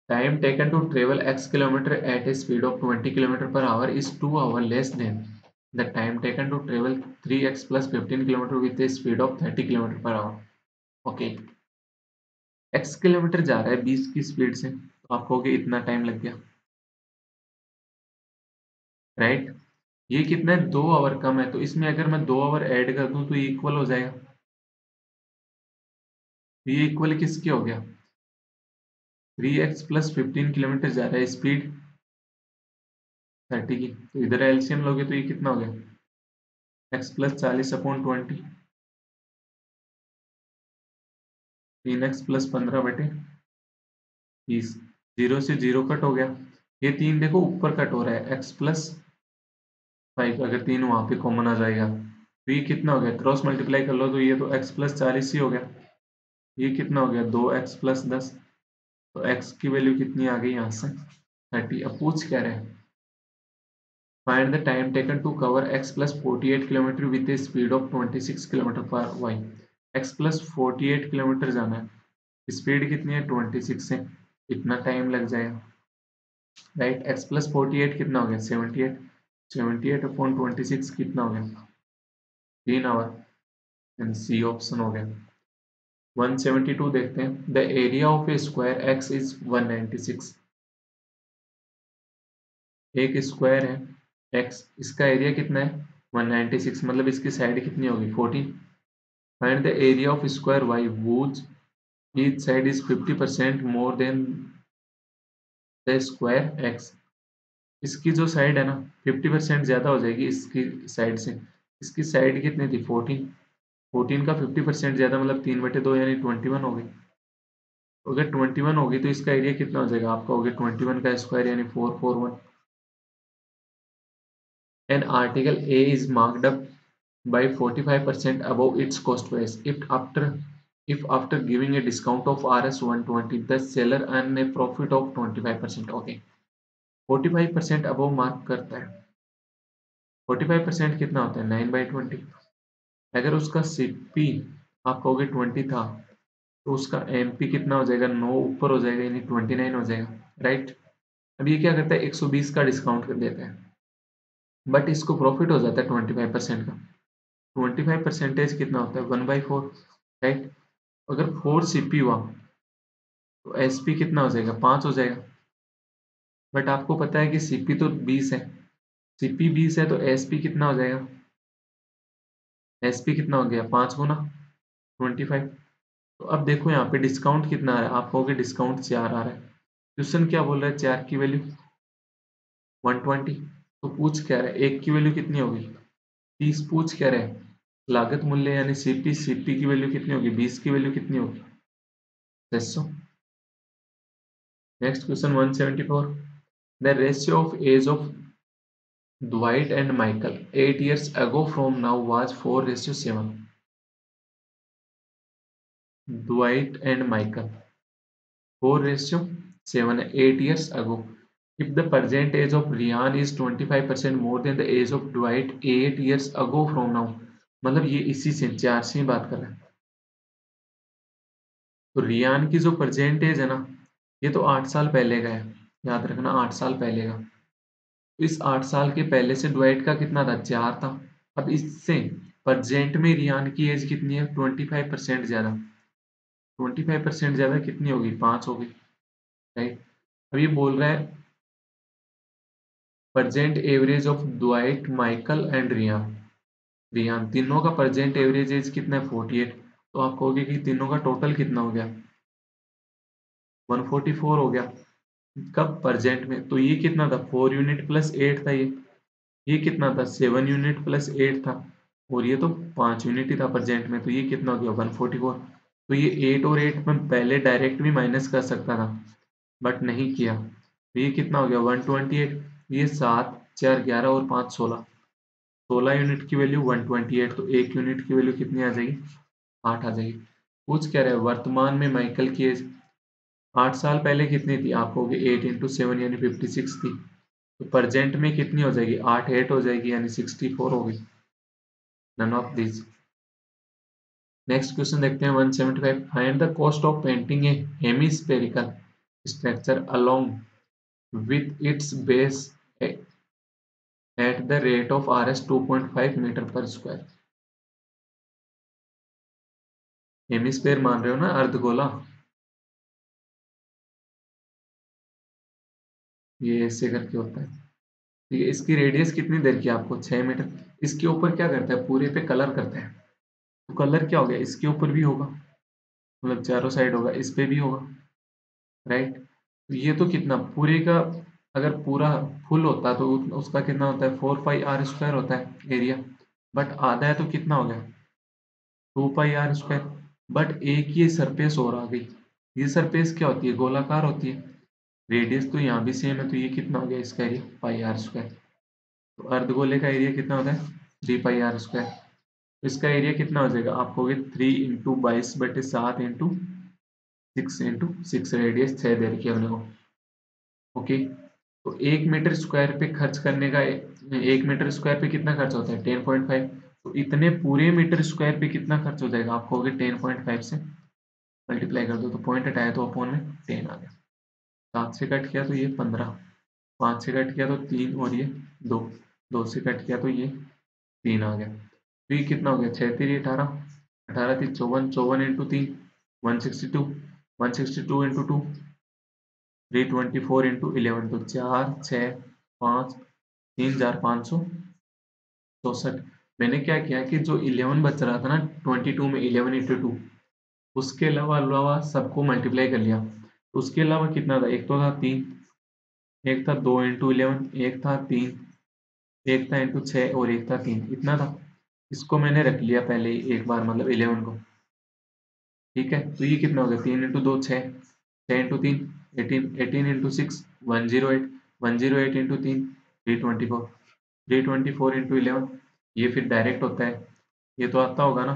time taken to travel x kilometer at a speed of 20 kilometer per hour is 2 hours less than the time taken to travel 3x plus 15 kilometer with a speed of 30 kilometer per hour. Okay, x kilometre जा रहा है 20 की स्पीड से, तो आप कहोगे इतना टाइम लग गया, राइट। ये कितना है, 2 आवर कम है, तो इसमें अगर मैं 2 आवर ऐड कर दूं तो ये इक्वल हो जाएगा। तो ये इक्वल किसके हो गया, 3x प्लस 15 किलोमीटर जा रहा है स्पीड 30 की, तो इधर एलसीएम लोगे तो ये कितना हो गया x प्लस 40/20, 3x प्लस 15/30, 0 से 0 कट हो गया, ये 3 देखो ऊपर कट हो रहा है, x प्लस 5 अगर 3 वहां पे कॉमन आ जाएगा तो ये कितना हो गया, क्रॉस मल्टीप्लाई कर लो तो ये तो x प्लस 40 ही हो गया, ये कितना हो गया 2x प्लस 10, तो x की वैल्यू कितनी आ गई यहाँ से 30। अब पूछ क्या रहे हैं, find the time taken to cover x plus 48 kilometre with a speed of 26 kilometre per y, x plus 48 kilometre जाना है, स्पीड कितनी है 26 से, इतना टाइम लग जाएगा, राइट। x प्लस 48 कितना हो गया 78, 78 अपॉन 26 कितना हो गया 3 आवर, एंड सी ऑप्शन हो गया। 172 देखते हैं, the area of A square x is 196, एक स्क्वायर है x, इसका एरिया कितना है 196, मतलब इसकी साइड कितनी होगी 14। Find the area of square y whose each side is 50% more than the square x, इसकी जो साइड है ना 50% ज्यादा हो जाएगी इसकी साइड से, इसकी साइड कितनी थी 14, 14 का 50% ज्यादा मतलब 3/2 यानी 21 हो गई, अगर 21 होगी तो इसका एरिया कितना हो जाएगा आपका, हो गया 21 का स्क्वायर यानी 441। An article A is marked up by 45% above its cost price. If after giving a discount of Rs 120, the seller earn a profit of 25%. Okay, 45% above mark करता है, 45% कितना होता है 9/20, अगर उसका सीपी आप कहोगे 20 था तो उसका एमपी कितना हो जाएगा 9 ऊपर हो जाएगा यानी 29 हो जाएगा, राइट। अब ये क्या करता है 120 का डिस्काउंट कर देता है, बट इसको प्रॉफिट हो जाता है 25% का, 25% कितना होता है 1/4, राइट। अगर 4 सीपी हुआ तो एसपी कितना हो जाएगा 5 हो जाएगा, बट आपको पता है कि सीपी तो 20 है, सीपी 20 है तो एसपी कितना हो जाएगा, एसपी कितना हो गया 5 गुना 25। तो अब देखो यहाँ पे डिस्काउंट कितना आ रहा है, आप कहोगे डिस्काउंट 4 आ रहा है, क्वेश्चन क्या बोल रहा है 4 की वैल्यू 120, तो पूछ क्या रहा है एक की वैल्यू कितनी होगी 30, पूछ क्या रहे हैं लागत मूल्य यानी सीपी, सीपी की वैल्यू कितनी होगी 20 की वैल्यू कितनी होगी 600। Next question 174, the ratio of age of Dwight and Michael 8 years ago from now was 4:7. Dwight and Michael 4:7 8 years ago. If the present age of Ryan is 25% more than the age of Dwight 8 years ago from now, मतलब ये इसी से 4 से ही बात कर रहा है, तो रियान की जो प्रेजेंट एज है ना ये तो 8 साल पहले का है, याद रखना 8 साल पहले का, तो इस 8 साल के पहले से ड्वाइट का कितना था 4 था, अब इससे प्रेजेंट में रियान की एज कितनी है 25% ज्यादा, 25% ज्यादा कितनी होगी 5 होगी, राइट। अब ये बोल रहा है present average of Dwight Michael and Ryan, Ryan तीनों का प्रेजेंट एवरेज एज कितना है 48, तो आप कहोगे कि तीनों का टोटल कितना हो गया 144 हो गया, कब प्रेजेंट में, तो ये कितना था 4 यूनिट प्लस 8 था, ये कितना था 7 यूनिट प्लस 8 था, और ये तो 5 यूनिट ही था प्रेजेंट में, तो ये कितना हो गया 144। तो ये 8 और 8 में पहले डायरेक्ट भी माइनस कर सकता था बट नहीं किया, तो ये कितना हो गया 128, ये 7 4 11 और 5 16, 16 यूनिट की वैल्यू 128, तो 1 यूनिट की वैल्यू कितनी आ जाएगी 8 आ जाएगी। पूछ क्या रहा है वर्तमान में माइकल की एज 8 साल पहले कितनी थी, आप कहोगे 8 इंटू 7 यानी 56 थी, तो प्रेजेंट में कितनी हो जाएगी 8 8 हो जाएगी यानी 64 होगी, none of this. Next question देखते हैं 175, find the cost of painting a hemispherical structure along with its base at the rate of Rs 2.5 metre per square. Hemisphere मान रहे हो ना अर्धगोला, ये ऐसे करके होता है, ठीक है। इसकी रेडियस कितनी देर की आपको 6 मीटर, इसके ऊपर क्या करता है पूरे पे कलर करता है, तो कलर क्या हो गया इसके ऊपर भी होगा, मतलब चारों साइड होगा इस पे भी होगा, राइट। तो ये तो कितना पूरे का, अगर पूरा फुल होता तो उसका कितना होता है, 4 पाई r² होता है एरिया, बट आधा है तो कितना हो गया, 2 पाई r²। बट एक ये सरफेस और आ गई, ये सरफेस क्या होती है, गोलाकार होती है, रेडियस तो यहाँ भी सेम है, तो ये कितना हो गया इसका एरिया, पाई r²। तो अर्धगोले का एरिया कितना होता है, 3 पाई r²। इसका एरिया कितना हो जाएगा, आप कहोगे 3 × 22/7 × 6 × 6 रेडियस 6 दे रखी है अपने को। ओके, तो 1 मीटर स्क्वायर पे खर्च करने का, 1 मीटर स्क्वायर पे कितना खर्च होता है, 10.5। तो इतने पूरे मीटर स्क्वायर पे कितना खर्च हो जाएगा, आप कहोगे 10.5 से मल्टीप्लाई कर दो, तो पॉइंट हटाया तो अपॉन में 10 आ गया। 7 से कट किया तो ये 15, 5 से कट किया तो 3 और ये 2, 2 से कट किया तो ये 3 आ गया। तो ये कितना हो गया, 6×3 = 18, 18×3 = 54, 54 × 3 162, 162 × 2 324 × 11, तो 4 6 5 3,564। मैंने क्या किया कि जो 11 बच रहा था ना 22 में, 11 × 2, उसके अलावा अलावा सबको मल्टीप्लाई कर लिया। उसके अलावा कितना था, एक तो था 3, एक था 2 × 11, एक था 3, एक था इंटू 6 और एक था 3, इतना था। इसको मैंने रख लिया पहले ही एक बार, मतलब 11 को। ठीक है, तो ये कितना हो गया, 3 × 2 6, 6 × 3 18, 18 × 6 108, 108 × 3 324, 324 × 11, ये फिर डायरेक्ट होता है, ये तो आता होगा ना,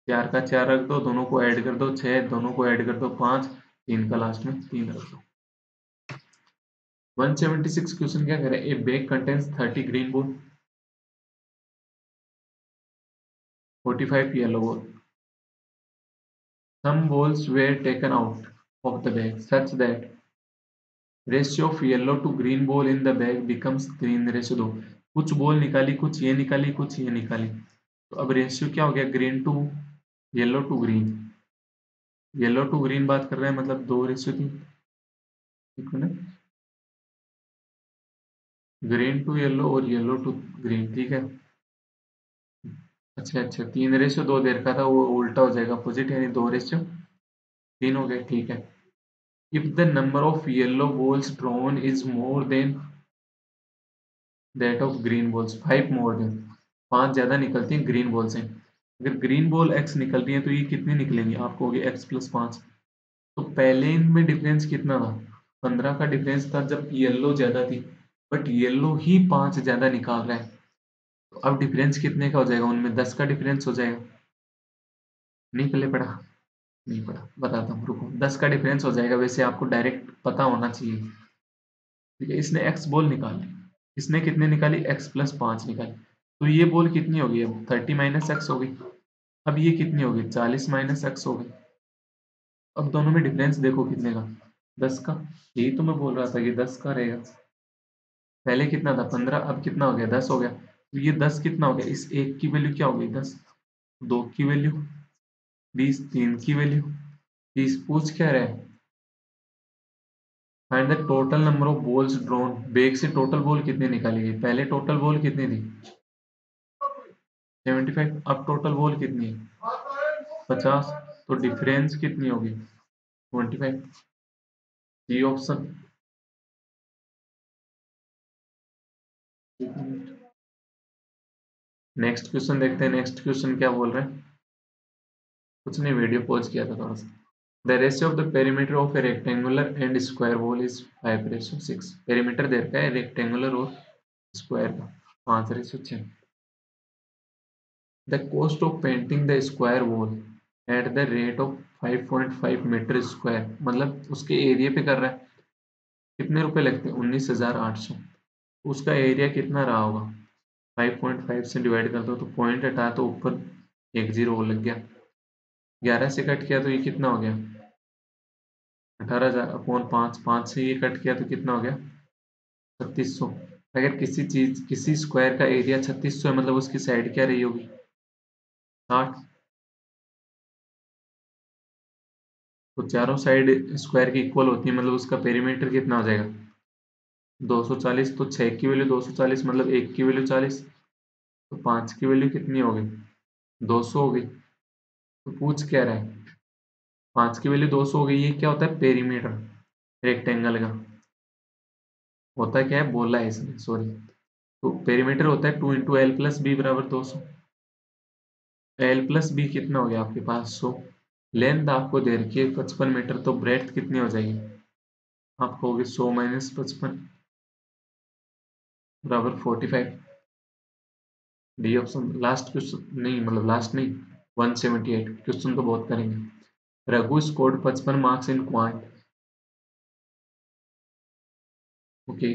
4 का 4 रख दो, दोनों को ऐड कर दो 6, दोनों को ऐड कर दो 5, 3 का लास्ट में 3 रख दो। 176 क्वेश्चन क्या करे, ए bag contains 30 green ball, 45 yellow ball. Some balls were taken out of the bag such that ratio of yellow to green ball in the bag becomes 3:2। कुछ बॉल निकाली, कुछ ये निकाली, कुछ ये निकाली, तो अब रेशियो क्या हो गया, green to yellow to green, yellow to green बात कर रहे हैं, मतलब 2:3। ठीक है ना, ग्रीन टू येलो और येलो टू ग्रीन, ठीक है। अच्छा अच्छा, 3:2 दे रखा था, वो उल्टा हो जाएगा अपोजिट, यानी 2:3 हो गया, ठीक है। If the number of yellow balls drawn is more than that of green balls, 5 more than, 5 ज्यादा निकलती हैं ग्रीन बॉल से। अगर ग्रीन बॉल x निकल रही है तो ये कितनी निकलेंगी, आपको होगी x + 5। तो पहले इनमें डिफरेंस कितना था, 15 का डिफरेंस था जब येलो ज्यादा थी, बट येलो ही 5 ज्यादा निकाल रहा है, तो अब डिफरेंस कितने का हो जाएगा, उनमें 10 का डिफरेंस हो जाएगा। नहीं पहले पढ़ा, नहीं पढ़ा, बताता हूँ रुको, 10 का डिफरेंस हो जाएगा, वैसे आपको डायरेक्ट पता होना चाहिए। ठीक है, इसने एक्स बॉल निकाली, इसने कितने निकाली, x + 5 निकाली, तो ये बॉल कितनी होगी, अब 30 - x हो गई। अब ये कितनी होगी, 40 - x हो गई। अब दोनों में डिफरेंस देखो कितने का, 10 का। यही तो मैं बोल रहा था कि 10 का रहेगा। पहले कितना था, 15, अब कितना हो गया, 10 हो गया। तो ये 10 कितना हो गया, इस एक की वैल्यू क्या हो गई, 10, 2 की वैल्यू 20, 3 की वैल्यू 30। पूछ क्या रहा है, find the total number of balls drawn, bag से टोटल बॉल कितनी निकाली गई, पहले टोटल बॉल कितनी थी, 75, अब टोटल बॉल कितनी है, 50, तो डिफरेंस कितनी होगी, 25। D option. नेक्स्ट क्वेश्चन देखते हैं, नेक्स्ट क्वेश्चन क्या बोल रहे हैं, कुछ नहीं, वीडियो पॉज किया था थोड़ा सा। The ratio of the perimeter of a rectangular and square ball is 5:6। Perimeter दे रखा है रेक्टेंगुलर और स्क्वायर का, 5:6। The cost of painting the square wall at the rate of 5.5 metre square, मतलब उसके एरिया पे कर रहा है, कितने रुपए लगते हैं, 19,800। उसका एरिया कितना रहा होगा, 5.5 से डिवाइड कर दो, तो पॉइंट हटा तो ऊपर एक जीरो लग गया, 11 से कट किया तो ये कितना हो गया, 18,000/5, 5 से ये कट किया तो कितना हो गया, 3600। अगर किसी चीज, किसी स्क्वायर का एरिया 3600 है, मतलब उसकी साइड क्या रही होगी, 60। तो चारों साइड स्क्वायर की इक्वल होती है, मतलब उसका पेरीमीटर कितना हो जाएगा, 240। तो 6 की वैल्यू 240, मतलब 1 की वैल्यू 40, तो 5 की वैल्यू कितनी हो गई, 200 हो गई। तो पूछ क्या रहा है, 5 की वैल्यू 200 हो गई, ये क्या होता है, पेरीमीटर। रेक्टेंगल का होता क्या है, बोला है इसने, सॉरी। तो पेरीमीटर होता है 2 × L+B बराबर 200। L+B कितना हो गया आपके पास 100। लेंथ आपको दे रखी है 55 मीटर, तो ब्रेड्थ कितनी हो जाएगी, आपको होगी 100 - 55 बराबर 45। डी ऑप्शन लास्ट क्वेश्चन नहीं, मतलब लास्ट नहीं, 178 क्वेश्चन तो बहुत करेंगे। Raghu scored 55 marks in quant, okay,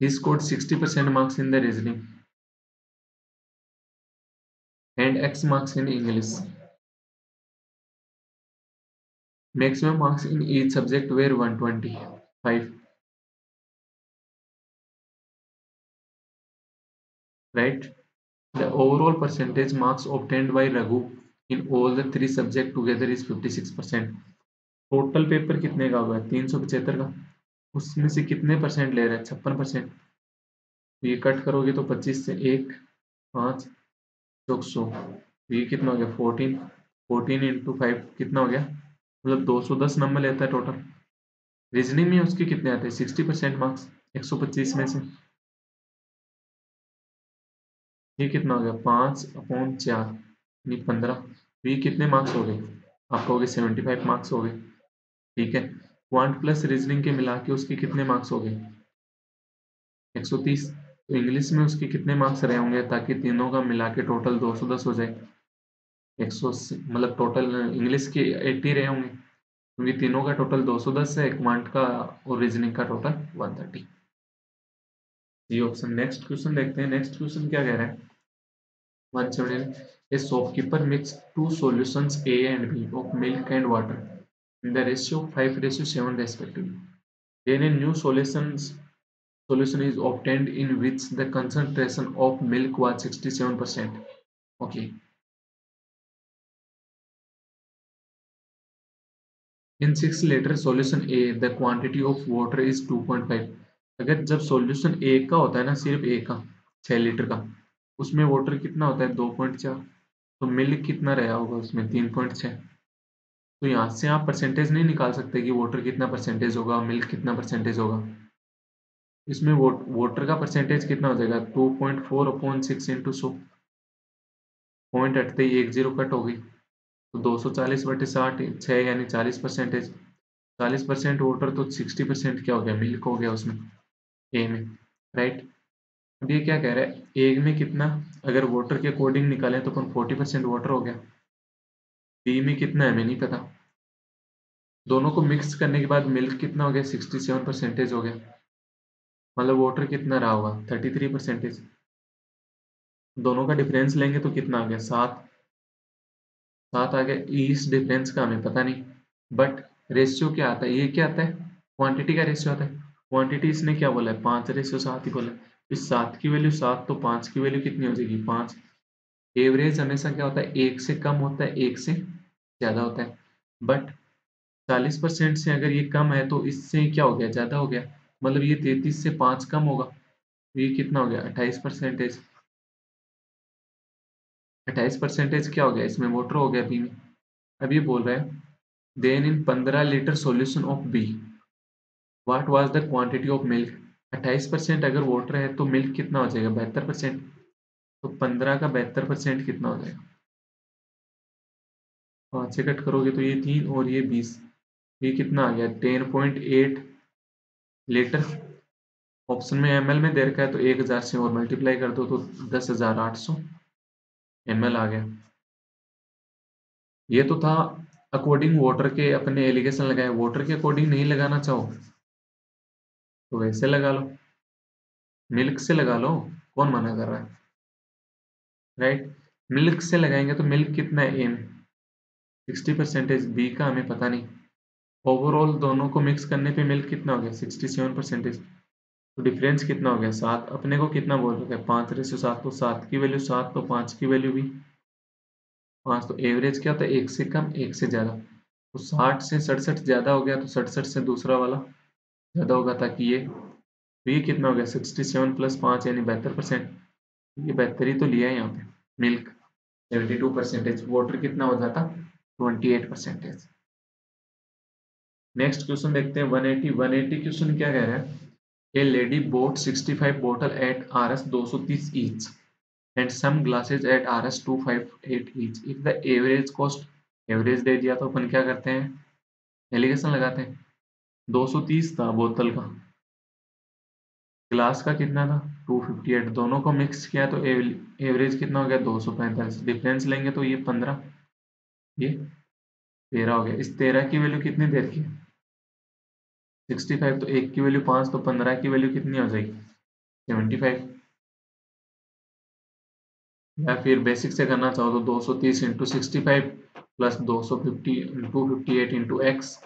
he scored 60% marks in the reasoning and X marks in English. Maximum marks in each subject were 125, right? The overall percentage marks obtained by Raghu in all the 3 subjects together is 56%. Total paper कितने का होगा, 375 का, उसमें से कितने परसेंट ले रहे हैं, 56%। ये कट करोगे तो 25 से 1, 5 चौक 100, ये कितना हो गया 14, 14 × 5 कितना हो गया, मतलब 210 नंबर लेता है टोटल। रीजनिंग में उसके कितने आते हैं, 60% मार्क्स 125 में से, ये कितना हो गया 5/4 यानी 15। ये कितने मार्क्स हो गए, आपको हो गए 75 मार्क्स हो गए, ठीक है। क्वांट प्लस रीजनिंग के मिला के उसके कितने मार्क्स हो गए 130। तो इंग्लिश में उसके कितने मार्क्स रहे होंगे, ताकि तीनों का मिला के टोटल 210 हो जाए, 180, मतलब टोटल इंग्लिश के 80 रहे होंगे, क्योंकि तीनों का टोटल 210 है, क्वांट का और रीजनिंग का टोटल 130। ये ऑप्शन। नेक्स्ट क्वेश्चन देखते हैं, नेक्स्ट क्वेश्चन क्या कह रहा है, 179, a shopkeeper mixed 2 solutions A and B of milk and water in the ratio 5:7 respectively. Then a new solution is obtained in which the concentration of milk was 67%. Okay. In 6 liter solution A, the quantity of water is 2.5. अगर जब सॉल्यूशन ए का होता है ना, सिर्फ ए का 6 लीटर का, उसमें वाटर कितना होता है 2.4, तो मिल्क कितना रहा होगा उसमें 3.6। तो यहाँ से आप परसेंटेज नहीं निकाल सकते कि वाटर कितना परसेंटेज होगा, मिल्क कितना परसेंटेज होगा। इसमें वाटर का परसेंटेज कितना हो जाएगा 2.4/6 × 100, पॉइंट हटते ही 1 0 कट हो गई, तो 240/60 6 यानी 40%। 40% वाटर तो 60% क्या हो गया, मिल्क हो गया उसमें, ए में, राइट। अब ये क्या कह रहा है, ए में कितना, अगर वाटर के अकॉर्डिंग निकालें तो 40% वाटर हो गया, बी में कितना है हमें नहीं पता, दोनों को मिक्स करने के बाद मिल्क कितना हो गया 67% हो गया, मतलब वाटर कितना रहा होगा 33%। दोनों का डिफरेंस लेंगे तो कितना आ गया 7, 7 आ गया। इस डिफरेंस का हमें पता नहीं, बट रेशियो क्या आता है, ये क्या आता है, क्वांटिटी का रेशियो आता है। क्वांटिटी इसने क्या बोला है 5:7 ही बोला है, इस 7 की वैल्यू 7, तो 5 की वैल्यू कितनी हो जाएगी 5। एवरेज हमेशा क्या होता है, 1 से कम होता है 1 से ज्यादा होता है, बट 40% से अगर ये कम है तो इससे क्या हो गया, ज्यादा हो गया, मतलब ये 33 से 5 कम होगा, तो ये कितना हो गया 28%। 28% क्या हो गया, इसमें वाटर हो गया बी में। अब ये बोल रहा है then in 15 litre solution of B what was the quantity of milk. 28% अगर वाटर है तो मिल्क कितना हो जाएगा 72%, तो 15 का 72% कितना हो जाएगा, 5 से कट करोगे तो ये 3 और ये 20, ये कितना आ गया 10.8 लीटर। ऑप्शन में ml में दे रखा है, तो 1000 से और मल्टीप्लाई कर दो तो 10,800 ml आ गया। ये तो था अकॉर्डिंग वाटर के अपने एलिगेशन लगाए, वाटर के अकॉर्डिंग नहीं लगाना चाहो तो वैसे लगा लो, मिल्क से लगा लो, कौन मना कर रहा है, राइट। मिल्क से लगाएंगे तो मिल्क कितना है ए में 60%, बी का हमें पता नहीं, ओवरऑल दोनों को मिक्स करने पे मिल्क कितना हो गया 67%, तो डिफरेंस कितना हो गया 7। अपने को कितना बोल रखा है 5:7, तो 7 की वैल्यू 7, तो 5 की वैल्यू भी 5, तो एवरेज क्या होता है 1 से कम 1 से ज्यादा, तो 60 से 67 ज्यादा हो गया, तो 67 से दूसरा वाला ज्यादा होगा, ताकि ये, तो ये कितना हो गया 67 + 5 यानी 72%। ये 72 ही तो लिया है यहाँ पे। मिल्क 72%, वाटर कितना हो जाता 28%। नेक्स्ट क्वेश्चन देखते हैं 180 क्वेश्चन क्या कह रहा है? ए लेडी बोट 65 बोतल at RS 230 each and some glasses at RS 258 each if the average cost, average दे दिया तो अपन क्या करते हैं, एलिगेशन लगाते हैं। 230 था बोतल का, ग्लास का कितना था 258, दोनों को मिक्स किया तो एवरेज कितना हो गया 245, डिफरेंस लेंगे तो ये 15, ये 13 हो गया। इस 13 की वैल्यू कितनी देर की है 65, तो एक की वैल्यू 5, तो 15 की वैल्यू कितनी हो जाएगी 75। या फिर बेसिक से करना चाहो तो 230 into 65 plus 250 into 58 into x,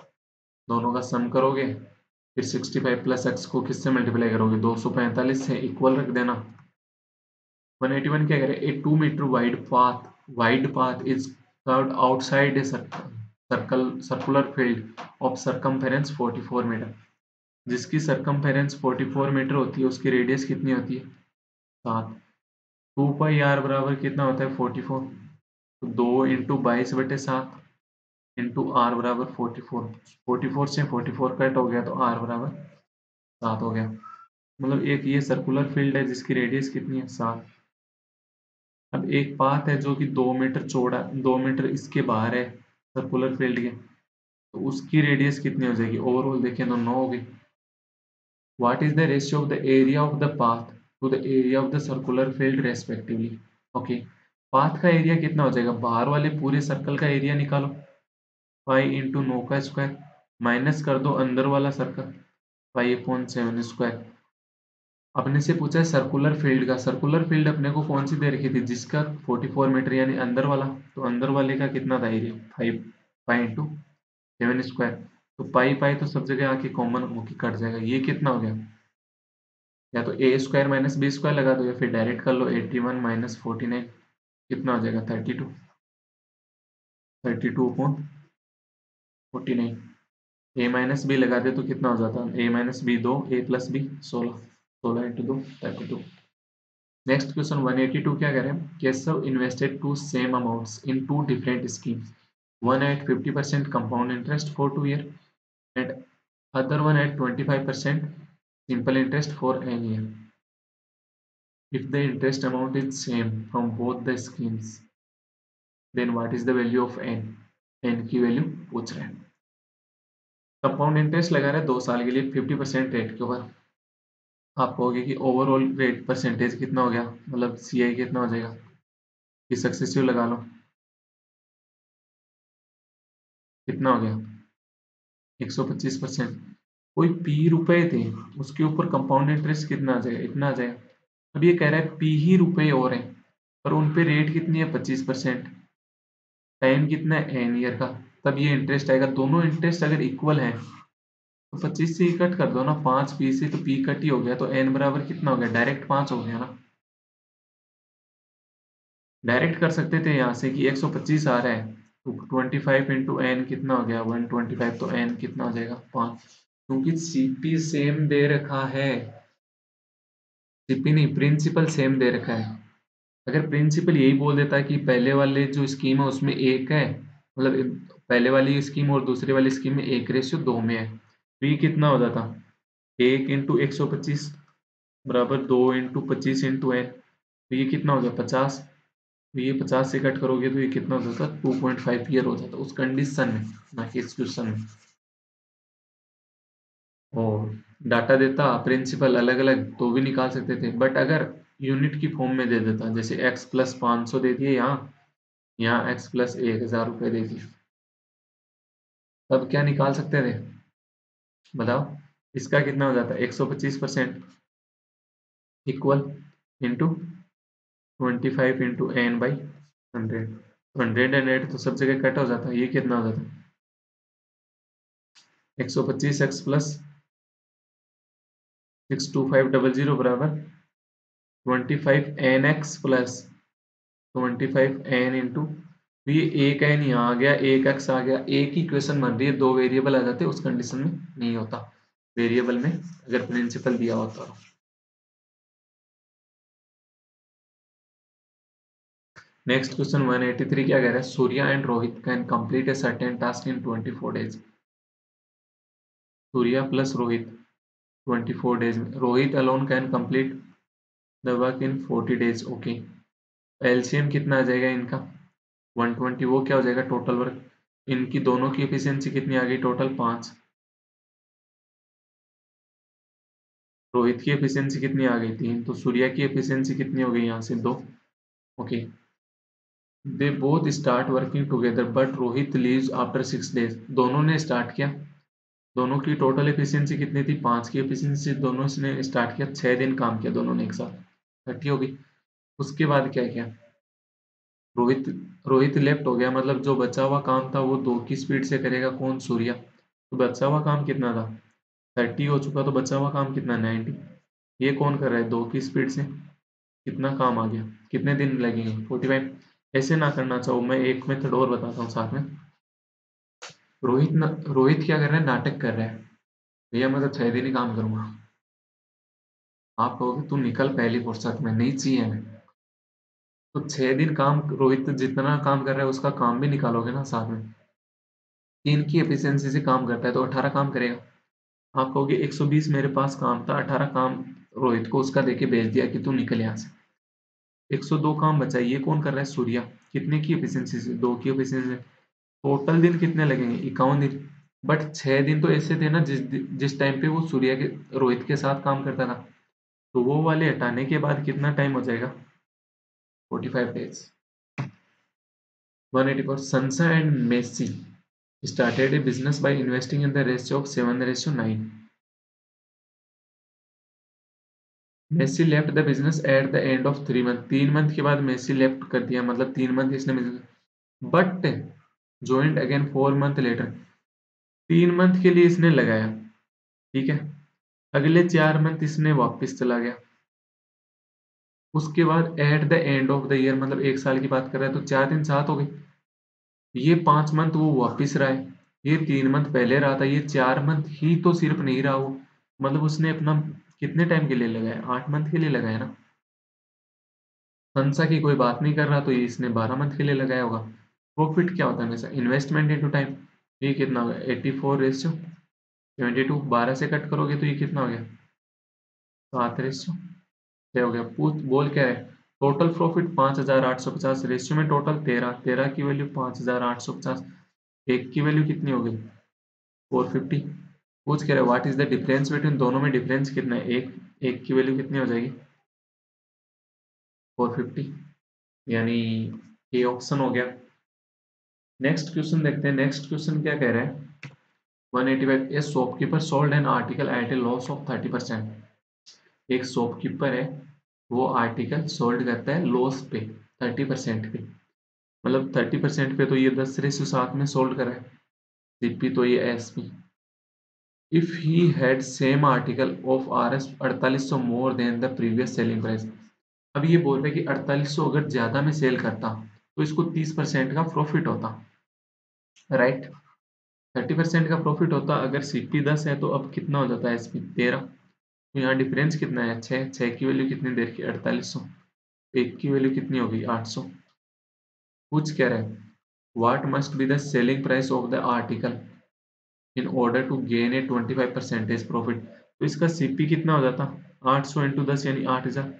दोनों का सम करोगे, फिर 65 प्लस एक्स को किससे मल्टीप्लाई करोगे 245 से, इक्वल रख देना। 181 क्या करे, a 2 metre wide path is curved outside a circular field of circumference 44 metre, जिसकी सरकमफेरेंस 44 मीटर होती है, उसकी रेडियस कितनी होती है 7। 2 पाई r बराबर कितना होता है 44, तो 2 इंटू 22/7 इंटू आर बराबर 44, 44 से 44 कट हो गया तो आर बराबर 7 हो गया। मतलब एक ये सर्कुलर फील्ड है जिसकी रेडियस कितनी है 7। अब एक पाथ है जो कि 2 मीटर चौड़ा, 2 मीटर इसके बाहर है सर्कुलर फील्ड के, तो उसकी रेडियस कितनी हो जाएगी, ओवरऑल देखें तो 9 होगी। What is the ratio of the area of the path to the area of the circular field respectively. Okay, path का एरिया कितना हो जाएगा, बाहर वाले पूरे सर्कल का एरिया निकालो, 5 इंटू 9 का स्क्वायर, माइनस कर दो अंदर वाला सर्कल 5/7 स्क्वायर। अपने से पूछा है सर्कुलर फील्ड का, सर्कुलर फील्ड अपने को कौन सी दे रखी थी जिसका 44 मीटर यानी अंदर वाला, तो अंदर वाले का कितना था एरिया 5, 5/7 स्क्वायर, तो पाई पाई तो सब जगह आके कॉमन होके कट जाएगा, ये कितना हो गया, या तो ए स्क्वायर माइनस बी स्क्वायर लगा दो या फिर डायरेक्ट कर लो 81 माइनस 49, कितना हो जाएगा 32, 32/49। ए माइनस बी लगा दे तो कितना हो जाता है, a minus b 2, a plus b 16, 16 into 2 32। Next question 182 क्या कह रहे हैं, Keshav invested two same amounts in two different schemes, one at 50% compound interest for 2 year and other one at 25% simple interest for an year. If the interest amount is same from both the schemes, then what is the value of n? n की वैल्यू पूछ रहे हैं। कंपाउंड इंटरेस्ट लगा रहे हैं 2 साल के लिए 50% रेट के ऊपर, आप कहोगे कि ओवरऑल रेट परसेंटेज कितना हो गया, मतलब CI कितना हो जाएगा, ये सक्सेसिव लगा लो, कितना हो गया 125%। कोई P रुपए थे, उसके ऊपर कंपाउंड इंटरेस्ट कितना आ जाएगा, इतना आ जाएगा। अब ये कह रहा है P ही रुपए और हैं, पर उन पे रेट कितनी है 25%, टाइम कितना है n ईयर का, तब ये इंटरेस्ट आएगा। दोनों इंटरेस्ट अगर इक्वल है तो 25 से ही कट कर दो ना, 5 P से तो P कट ही हो गया, तो n बराबर कितना हो गया, डायरेक्ट 5 हो गया ना। डायरेक्ट कर सकते थे यहाँ से कि 125 आ रहा है तो 25 इंटू एन कितना हो गया 125, तो n कितना हो जाएगा 5, क्योंकि CP सेम दे रखा है, CP नहीं प्रिंसिपल सेम दे रखा है। अगर प्रिंसिपल यही बोल देता कि पहले वाले जो स्कीम है उसमें एक है, मतलब पहले वाली स्कीम और दूसरी वाली स्कीम में 1:2 में है, तो ये कितना हो जाता 1 इंटू 125 बराबर 2 इंटू 25 इंटू n, तो ये कितना हो गया 50, तो ये 50 से कट करोगे तो ये कितना हो जाता 2.5 ईयर हो जाता उस कंडीशन में, ना कि इस क्वेश्चन में। और डाटा देता प्रिंसिपल अलग अलग तो भी निकाल सकते थे, बट अगर यूनिट की फॉर्म में दे देता, जैसे x प्लस 500 दे दिए यहाँ x प्लस 1000 रुपये दे दिए, तब क्या निकाल सकते थे बताओ, इसका कितना हो जाता 125% इक्वल इंटू 25 इंटू n/100, 100 तो सब जगह कट हो जाता है, ये कितना हो जाता 125x प्लस 62500 बराबर 25nx प्लस 25n इंटू, तो ये एक n यहाँ आ गया, एक x आ गया, एक ही इक्वेशन बन रही है, दो वेरिएबल आ जाते उस कंडीशन में नहीं होता, वेरिएबल में अगर प्रिंसिपल दिया होता तो। नेक्स्ट क्वेश्चन 183 क्या कह रहा है, Surya and Rohit can complete a certain task in 24 days Surya plus Rohit 24 days में, Rohit alone can complete the work in 40 days. Okay, LCM कितना आ जाएगा इनका 120, वो क्या हो जाएगा टोटल वर्क, इनकी दोनों की एफिशिएंसी कितनी आ गई टोटल 5, रोहित की एफिशिएंसी कितनी आ गई 3, तो सूर्या की एफिशिएंसी कितनी हो गई यहाँ से 2। Okay, they both start working together but Rohit leaves after 6 days, दोनों ने स्टार्ट किया, दोनों की टोटल एफिशिएंसी कितनी थी 5 की एफिशिएंसी, दोनों ने स्टार्ट किया 6 दिन काम किया दोनों ने एक साथ, 30 हो गई। उसके बाद क्या किया, रोहित रोहित लेफ्ट हो गया, मतलब जो बचा हुआ काम था वो 2 की स्पीड से करेगा, कौन सूर्या, तो बचा हुआ काम कितना था 30 हो चुका, तो बचा हुआ काम कितना 90, ये कौन कर रहा है 2 की स्पीड से, कितना काम आ गया, कितने दिन लगेंगे 45। ऐसे ना करना चाहो, मैं एक मेथड और बताता हूँ साथ में। रोहित क्या कर रहा है, नाटक कर रहा है, भैया मैं तो 6 दिन ही काम करूंगा, आप कहोगे तू निकल पहली फुर्सत में, नहीं चाहिए हमें, तो 6 दिन काम, रोहित जितना काम कर रहा है उसका काम भी निकालोगे ना साथ में, 3 की एफिशिएंसी से काम करता है तो 18 काम करेगा, आप कहोगे 120 मेरे पास काम था, 18 काम रोहित को उसका देके भेज दिया कि तू निकल यहाँ से, 102 काम बचा, ये कौन कर रहा है सूर्या, कितने की एफिशिएंसी से 2 की एफिशिएंसी से, टोटल दिन कितने लगेंगे 51 दिन, बट 6 दिन तो ऐसे थे ना जिस टाइम पे वो सूर्या के रोहित के साथ काम करता था, तो वो वाले हटाने के बाद कितना टाइम हो जाएगा 45 days. 184, Sansa and Messi started a business by investing in the ratio of 7:9. Messi left the business at the end of 3 month, 3 month के बाद मेसी लेफ्ट कर दिया, मतलब 3 मंथ इसने but joint again 4 month later, 3 month के लिए इसने लगाया, ठीक है, अगले 4 मंथ इसने वापस चला गया, उसके बाद eight the end of the year, मतलब 1 साल की बात कर रहा है, तो 4 दिन 7 हो गए, ये 5 मंथ वो वापिस रहा है, ये 3 मंथ पहले रहा था, ये 4 मंथ ही तो सिर्फ नहीं रहा वो, मतलब उसने अपना कितने टाइम के लिए लगाया 8 मंथ के लिए लगाया ना, संसा की कोई बात नहीं कर रहा, तो ये इसने 12 मंथ के लिए लगाया होगा। प्रॉफिट क्या होता है हमेशा, इन्वेस्टमेंट इनटू टाइम, ये कितना होगा 84:72, 12 से कट करोगे तो ये कितना हो गया 7:6 हो गया। पूछ बोल क्या है, टोटल प्रॉफिट 5,850, रेशियो में टोटल 13, 13 की वैल्यू 5,850, एक की वैल्यू कितनी हो गई 450। पूछ कह रहे what is the difference between, दोनों में डिफरेंस कितना है, एक की वैल्यू कितनी हो जाएगी 450, यानी ये ऑप्शन हो गया। नेक्स्ट क्वेश्चन देखते हैं, नेक्स्ट क्वेश्चन क्या कह रहा है 185, a shopkeeper sold an article at a loss of 30%, एक शॉपकीपर है वो आर्टिकल सोल्ड करता है लॉस पे 30% पे, मतलब 30% पे, तो ये 10:7 में सोल्ड करा है, सीपी तो ये SP, if he had same article of RS 4800 more than the previous selling price, अब ये बोल रहे हैं कि 4800 अगर ज्यादा में सेल करता तो इसको 30% का प्रॉफिट होता, राइट, 30% का प्रॉफिट होता, अगर सीपी 10 है तो अब कितना हो जाता है एसपी 13, तो यहाँ डिफरेंस कितना है 6, 6 की वैल्यू कितनी देर की 4800, एक की वैल्यू कितनी होगी 800। पूछ कह रहा है what must be the selling price of the article in order to gain a 25% profit, तो इसका सीपी कितना हो जाता 800 इंटू 10 यानी 8,000।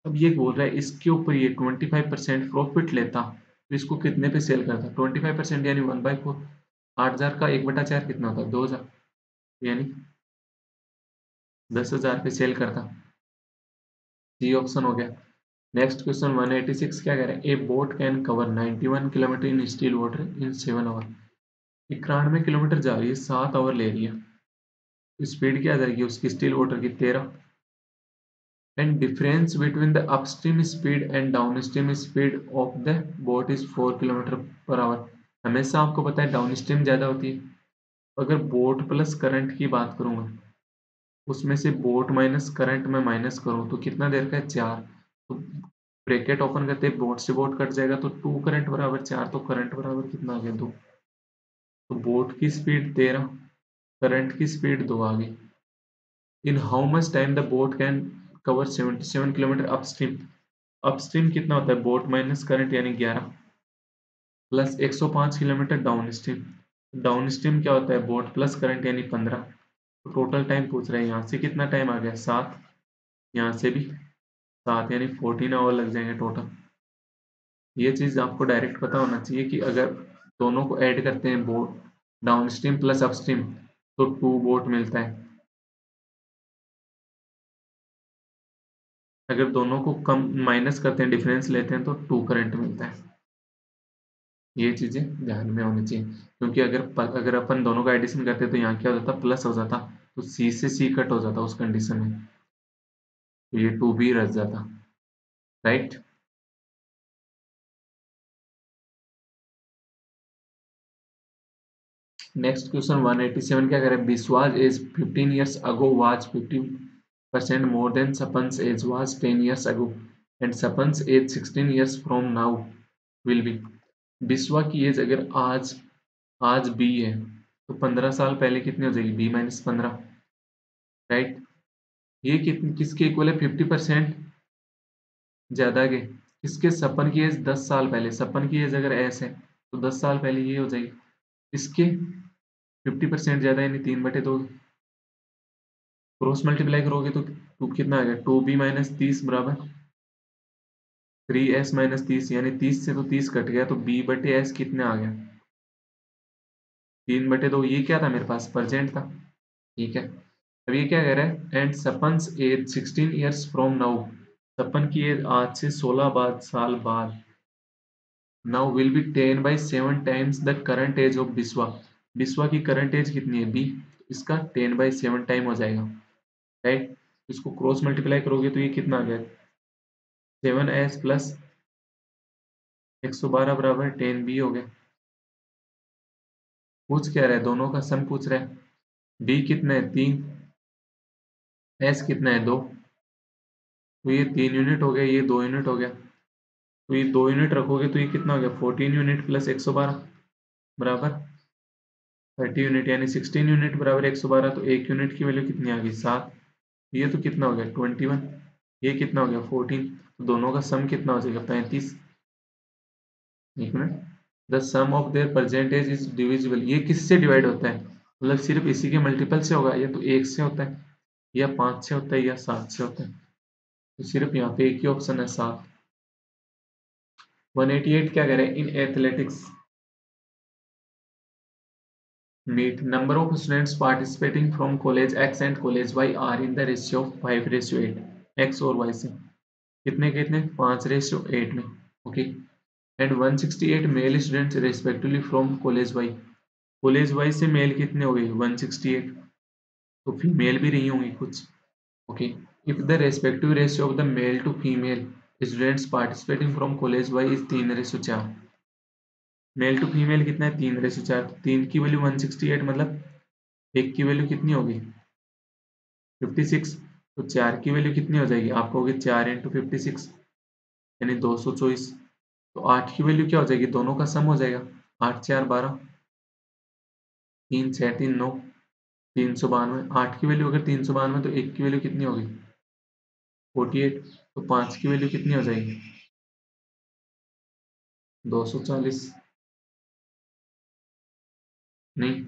अब ये बोल रहा है इसके ऊपर ये 25% प्रॉफिट लेता तो इसको कितने पे सेल करता 25% यानी 1/4, 8,000 का 1/4 कितना होता है 2,000, यानी 10,000 पे सेल करता, सी ऑप्शन हो गया। नेक्स्ट क्वेश्चन 186 क्या कह रहा है, a boat can cover 91 kilometre in still water in 7 hour, 91 kilometre जा रही है 7 आवर ले रही है, स्पीड क्या आ जाएगी उसकी स्टिल वाटर की 13, and difference between the upstream speed and downstream speed of the boat is 4 kilometre per hour, हमेशा आपको पता है डाउनस्ट्रीम ज्यादा होती है, अगर बोट प्लस करंट की बात करूंगा उसमें से बोट माइनस करंट में माइनस करूं तो कितना देर का है 4, तो ब्रैकेट ओपन करते बोट से बोट कट जाएगा तो 2 करंट बराबर 4, तो करंट बराबर कितना आ गया 2, तो बोट की स्पीड 13, करंट की स्पीड 2 आ गई। इन how much time the boat can cover 77 kilometre upstream, upstream कितना होता है बोट माइनस करंट यानी 11 plus 105 kilometre down stream, down stream क्या होता है बोट प्लस करंट यानी 15, तो टोटल टाइम पूछ रहे हैं, यहाँ से कितना टाइम आ गया 7, यहाँ से भी 7 यानी 14 आवर लग जाएंगे टोटल। ये चीज़ आपको डायरेक्ट पता होना चाहिए कि अगर दोनों को ऐड करते हैं boat down stream plus upstream तो 2 बोट मिलता है। अगर दोनों को कम माइनस करते हैं डिफरेंस लेते हैं तो 2 करंट मिलता है। ये चीजें ध्यान में होनी चाहिए, क्योंकि अगर अपन दोनों का एडिशन करते तो यहाँ क्या हो जाता प्लस हो जाता, तो सी से सी कट हो जाता उस कंडीशन में, तो ये 2 भी रह जाता, राइट। नेक्स्ट क्वेश्चन 187 क्या करे, बिस्वाज as 15 years ago was 50% more than Sapan's age was 10 years ago and Sapan's age 16 years from now will be। Biswa की एज अगर आज बी है तो 15 साल पहले कितनी हो जाएगी, बी माइनस 15, राइट। ये किसके इक्वल है, 50% ज्यादा के, किसके, सपन की एज 10 साल पहले, सपन की एज अगर एस है तो 10 साल पहले ये हो जाएगी, इसके 50% ज्यादा यानी 3/2, क्रॉस मल्टीप्लाई करोगे तो टू कितना आ गया, 2b-30 बराबर 3s-30 यानी 30 से तो 30 कट गया तो b/s कितने आ गया, 3/2। ये क्या था मेरे पास, प्रेजेंट था, ठीक है। अब ये क्या कह रहा है, and Sapan's age 16 years from now, Sapan की एज आज से 16 साल बाद, now will be 10/7 times the current age of Biswa. Biswa की करंट एज कितनी है, बी, इसका 10/7 टाइम हो जाएगा, राइट। इसको क्रॉस मल्टीप्लाई करोगे तो ये कितना आ गया, 7s प्लस 112 बराबर 10b हो गया। पूछ क्या रहा है, दोनों का सम पूछ रहा है, b कितना है 3, s कितना है 2, तो ये 3 यूनिट हो गया, ये 2 यूनिट हो गया, तो ये 2 यूनिट रखोगे तो ये कितना हो गया, 14 यूनिट प्लस 112 बराबर 30 यूनिट यानी 16 यूनिट बराबर 112, तो एक यूनिट की वैल्यू कितनी आ गई 7, ये तो कितना हो गया 21, ये कितना हो गया 14, तो दोनों का सम कितना हो जाएगा 35। एक minute, the sum of their percentage is divisible, ये किससे डिवाइड होता है, मतलब सिर्फ इसी के मल्टीपल से होगा, या तो 1 से होता है या 5 से होता है या 7 से होता है, तो सिर्फ यहाँ पे एक ही ऑप्शन है 7। 188 क्या कह रहे हैं, in athletics meet number of students participating from college X and college Y are in the ratio 5:8, X और वाई से कितने कितने 5:8 में, okay. And 168 male students respectively from college Y, college Y से मेल कितने हो गए 168, तो फीमेल भी रही होंगी कुछ, okay. If the respective ratio of the male to female students participating from college Y is 3:4, male to female कितना है 3:4, 3 की वैल्यू 168 मतलब एक की वैल्यू कितनी होगी 56, तो 4 की वैल्यू कितनी हो जाएगी, आप कहोगे 4 × 56 यानी 224, तो 8 की वैल्यू क्या हो जाएगी, दोनों का सम हो जाएगा, 8 4 12, 3 6 3 9, 392, 8 की वैल्यू अगर 392 तो एक की वैल्यू कितनी होगी 48, तो 5 की वैल्यू कितनी हो जाएगी 240, नहीं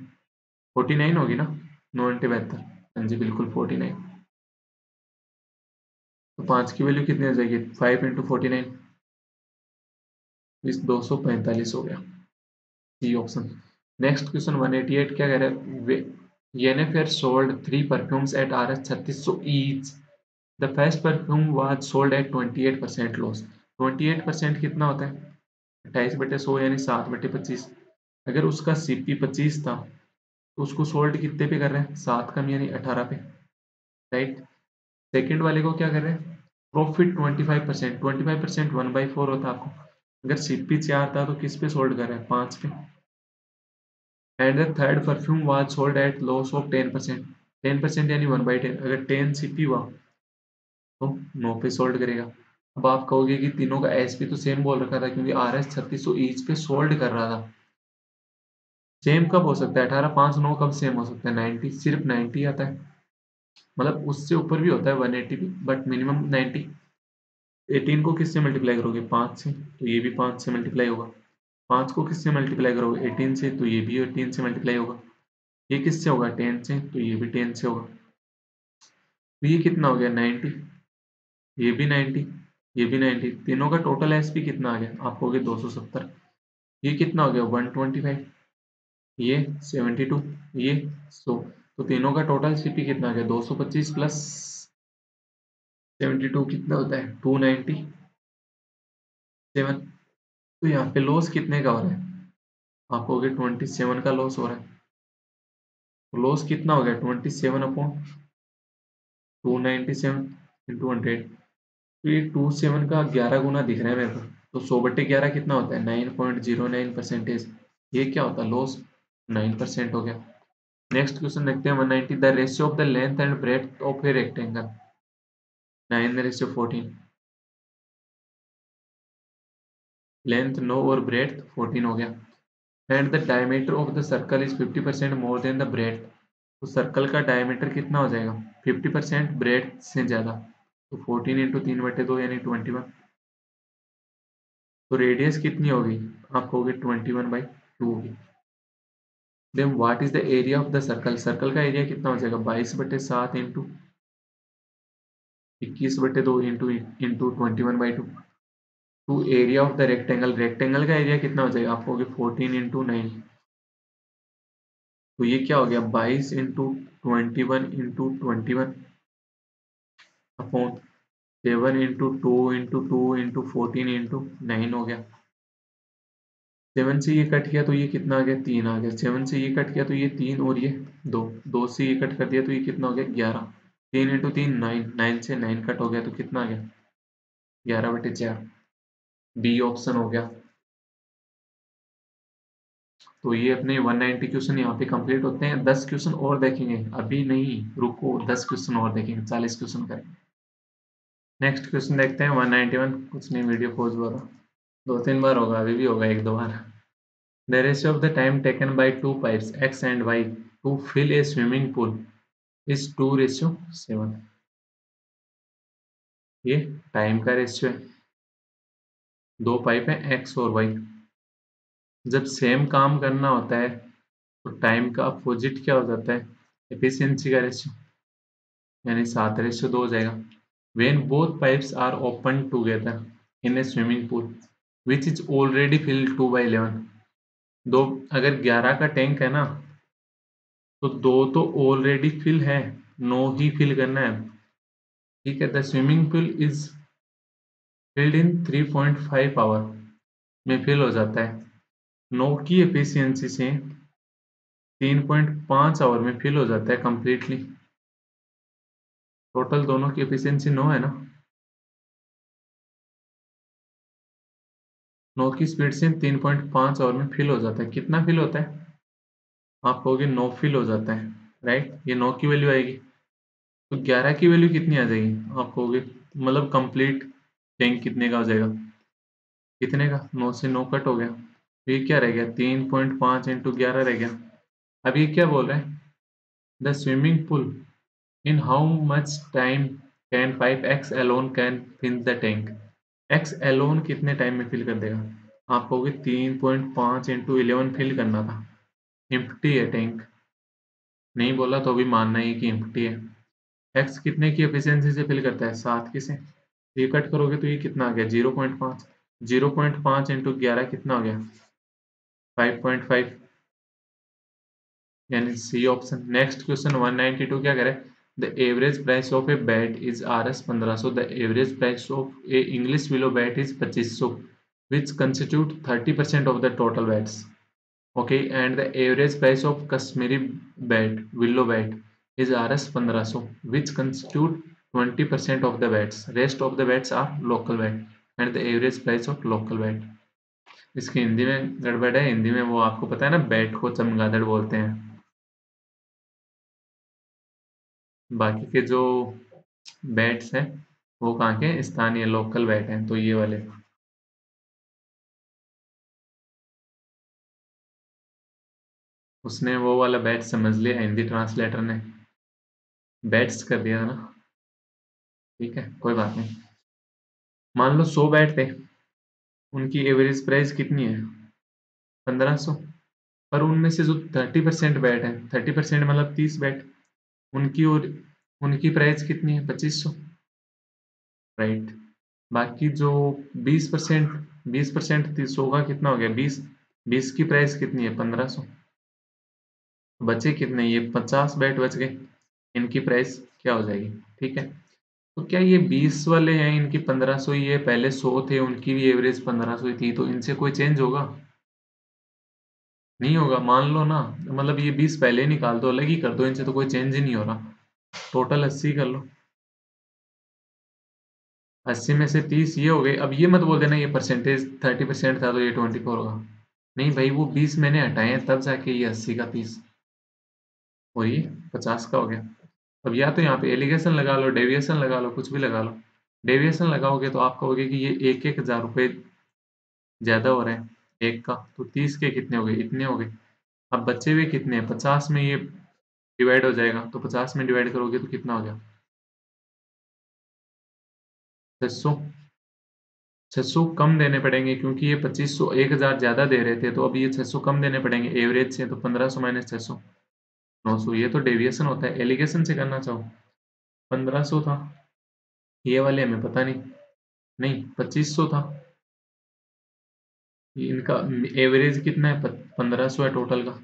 49 होगी ना, 9 × 72, हाँ जी बिल्कुल 49, तो 5 की वैल्यू कितनी हो जाएगी 5 × 49, इस 245 हो गया, सी ऑप्शन। नेक्स्ट क्वेश्चन 188 क्या कह रहा है, Yennefer sold 3 perfumes at Rs 3600 each, the first perfume was sold at 28% loss, 28% कितना होता है 28/100 यानी 7/25, अगर उसका सीपी 25 था तो उसको सोल्ड कितने पे कर रहे हैं 7 कम यानी 18 पे, राइट। सेकंड वाले को क्या कर रहे हैं, प्रॉफिट 25%, 25% 1/4 होता है आपको, अगर सीपी 4 था तो किस पे सोल्ड कर रहे हैं 5 पे, and the third perfume was sold eight loss of 10%, 10% यानी 1/10, अगर 10 सीपी हुआ तो 9 पे सोल्ड करेगा। अब आप कहोगे कि तीनों का एसपी तो सेम बोल रखा था क्योंकि RS 3600 ईच पे सोल्ड कर रहा था, सेम कब हो सकता है 18 5 9 कब सेम हो सकता है 90, सिर्फ 90 आता है, मतलब उससे ऊपर भी होता है 180 भी बट मिनिमम 90। 18 को किससे मल्टीप्लाई करोगे 5 से, तो ये भी 5 से मल्टीप्लाई होगा, 5 को किससे मल्टीप्लाई करोगे 18 से, तो ये भी 18 से मल्टीप्लाई होगा, ये किससे होगा 10 से, तो ये भी 10 से होगा। तो ये कितना हो गया 90, ये भी 90, ये भी 90, तीनों का टोटल एसपी कितना आ गया आप कहोगे 270। ये कितना हो गया 125, ये 72, ये 100, तो तीनों का टोटल सीपी कितना आ गया 225 प्लस 72 कितना होता है 297। तो यहाँ पे लॉस कितने का हो रहा है आप कहोगे 27 का लॉस हो रहा है। तो लॉस कितना हो गया 27 अपॉन 297 इंटू 100। तो ये 27 का 11 गुना दिख रहा है मेरे को। तो 100/11 कितना होता है 9.09%। ये क्या होता है लॉस 9% हो गया। नेक्स्ट क्वेश्चन देखते हैं 190 the ratio of the length and breadth of a rectangle 9:14। Length 9 और ब्रेड्थ 14 हो गया। And the diameter of the circle is 50% more than the breadth. तो सर्कल का डायमीटर कितना हो जाएगा 50% ब्रेड्थ से ज्यादा। तो 14 इंटू 3/2 यानी 21। तो रेडियस कितनी होगी आप कहोगे 21/2 होगी। Then what is the area of the circle, circle का एरिया कितना हो जाएगा 22/7 into 21/2 into into 21/2। To area of the rectangle, rectangle का एरिया कितना हो जाएगा आप कहोगे 14 इंटू 9। तो ये क्या हो गया 22 into 21 into 21 upon 7 into 2 into 2 into 14 into 9 हो गया। 7 से ये कट गया तो ये कितना आ गया 3 आ गया। 7 से ये कट गया तो ये 3 और ये 2, 2 से ये कट कर दिया तो ये कितना हो गया 11। 3 इंटू 3 9, 9 से 9 कट हो गया तो कितना आ गया 11/4। बी ऑप्शन हो गया। तो ये अपने 190 क्वेश्चन यहाँ पे कंप्लीट होते हैं। 10 क्वेश्चन और देखेंगे, अभी नहीं रुको, 10 क्वेश्चन और देखेंगे, 40 क्वेश्चन करेंगे। नेक्स्ट क्वेश्चन देखते हैं 191। कुछ नहीं, वीडियो पॉज हो रहा, 2-3 बार होगा, अभी भी होगा 1-2 बार। The ratio of the time taken by two pipes X and Y to fill a swimming pool is 2:7। ये टाइम का रेशियो है, दो पाइप है एक्स और वाई। जब सेम काम करना होता है तो टाइम का अपोजिट क्या हो जाता है एफिशिएंसी का रेशियो, यानी 7:2 हो जाएगा। When both pipes are open together in a swimming pool which is already filled 2/11। दो, अगर 11 का टैंक है ना तो 2 तो ऑलरेडी फिल है, 9 ही फिल करना है। ठीक है, the swimming pool is filled in 3.5 hour में फिल हो जाता है। 9 की एफिशिएंसी से 3.5 आवर में फिल हो जाता है कंप्लीटली। टोटल दोनों की एफिशिएंसी 9 है ना, 9 की स्पीड से 3.5 आवर में फिल हो जाता है। कितना फिल होता है आप कहोगे 9 फिल हो जाता है, राइट। ये 9 की वैल्यू आएगी। तो 11 की वैल्यू कितनी आ जाएगी आप कहोगे, मतलब कंप्लीट टैंक कितने का हो जाएगा, कितने का 9 से 9 कट हो गया तो ये क्या रह गया 3.5 इंटू 11 रह गया। अब ये क्या बोल रहे हैं the swimming pool in how much time can pipe X alone can fill the tank. X alone कितने टाइम में फिल कर देगा आप कहोगे 3.5 इंटू 11 फिल करना था। एम्प्टी है टैंक, नहीं बोला तो भी मानना ही कि एम्प्टी है। एक्स कितने की एफिशिएंसी से फिल करता है 7 की से, ये कट करोगे तो ये कितना आ गया 0.5। 0.5 इंटू 11 कितना हो गया 5.5, यानी सी ऑप्शन। नेक्स्ट क्वेश्चन 192 क्या करे the average price of a bat is Rs 1500, the average price of A English willow bat is 2500 which constitute 30% of the total bats. Okay, and the average price of Kashmiri bat, willow bat, is Rs 1500, which constitute 20% of the bats. Rest of the bats are local bat, and the average price of local bat. इसकी हिंदी में गड़बड़ है, हिंदी में वो आपको पता है ना बैट को चमगादड़ बोलते हैं। बाकी के जो बैट्स हैं वो कहाँ के स्थानीय लोकल बैट हैं, तो ये वाले। उसने वो वाला बैट समझ लिया, हिंदी ट्रांसलेटर ने बैट्स कर दिया ना। ठीक है, कोई बात नहीं। मान लो 100 बैट थे, उनकी एवरेज प्राइस कितनी है 1500। पर उनमें से जो 30% बैट है, 30% मतलब 30 बैट, उनकी और उनकी प्राइस कितनी है? 2500, राइट। बाकी जो 20%, 20% 100 का कितना हो गया? 20 की प्राइस कितनी है? 1500। बचे कितने? ये 50 बैट बच गए, इनकी प्राइस क्या हो जाएगी? ठीक है, तो क्या ये 20 वाले हैं, इनकी 1500 ही है, पहले 100 थे उनकी भी एवरेज 1500 ही थी, तो इनसे कोई चेंज होगा? नहीं होगा। मान लो ना, मतलब ये 20 पहले ही निकाल दो, अलग ही कर दो, इनसे तो कोई चेंज ही नहीं हो रहा। टोटल 80 कर लो, 80 में से 30 ये हो गए। अब ये मत बोल देना ये परसेंटेज 30% था तो ये 24 होगा। नहीं भाई, वो 20 मैंने हटाए हैं तब जाके ये 80 का 30 और ये 50 का हो गया। अब या तो यहाँ पे एलिगेशन लगा लो, डेविएशन लगा लो, कुछ भी लगा लो। डेविएशन लगाओगे तो आप कहोगे कि ये 1,000 रुपये ज्यादा हो रहे हैं एक का, तो 30 के कितने हो गए? इतने हो गए। अब बचे हुए कितने हैं? 50 में ये डिवाइड हो जाएगा, तो 50 में डिवाइड करोगे तो कितना हो गया? 600। 600 कम देने पड़ेंगे क्योंकि ये 2500 1000 ज्यादा दे रहे थे, तो अब ये 600 कम देने पड़ेंगे एवरेज से, तो 1500 माइनस 600, 900। ये तो डेविएशन होता है, एलिगेशन से करना चाहो 1500 था, ये वाले हमें पता नहीं, नहीं 2500 था, इनका एवरेज कितना है? 1500 है टोटल का,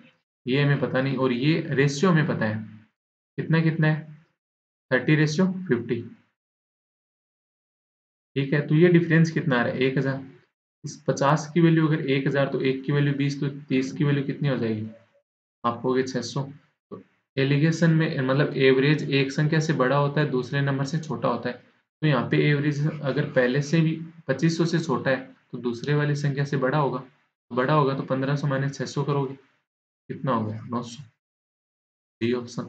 ये हमें पता नहीं। और ये रेशियो हमें पता है, कितना कितना है? 30:50। ठीक है, तो ये डिफरेंस कितना आ रहा है? 1000। इस 50 की वैल्यू अगर 1000, तो 1 की वैल्यू 20, तो 30 की वैल्यू कितनी हो जाएगी? आप कहोगे 600। तो एलिगेशन में मतलब एवरेज एक संख्या से बड़ा होता है, दूसरे नंबर से छोटा होता है। तो यहाँ पे एवरेज अगर पहले से भी 2500 से छोटा है तो दूसरे वाली संख्या से बड़ा होगा तो 1500 माइनस 600 करोगे, कितना हो गया? 900। D option.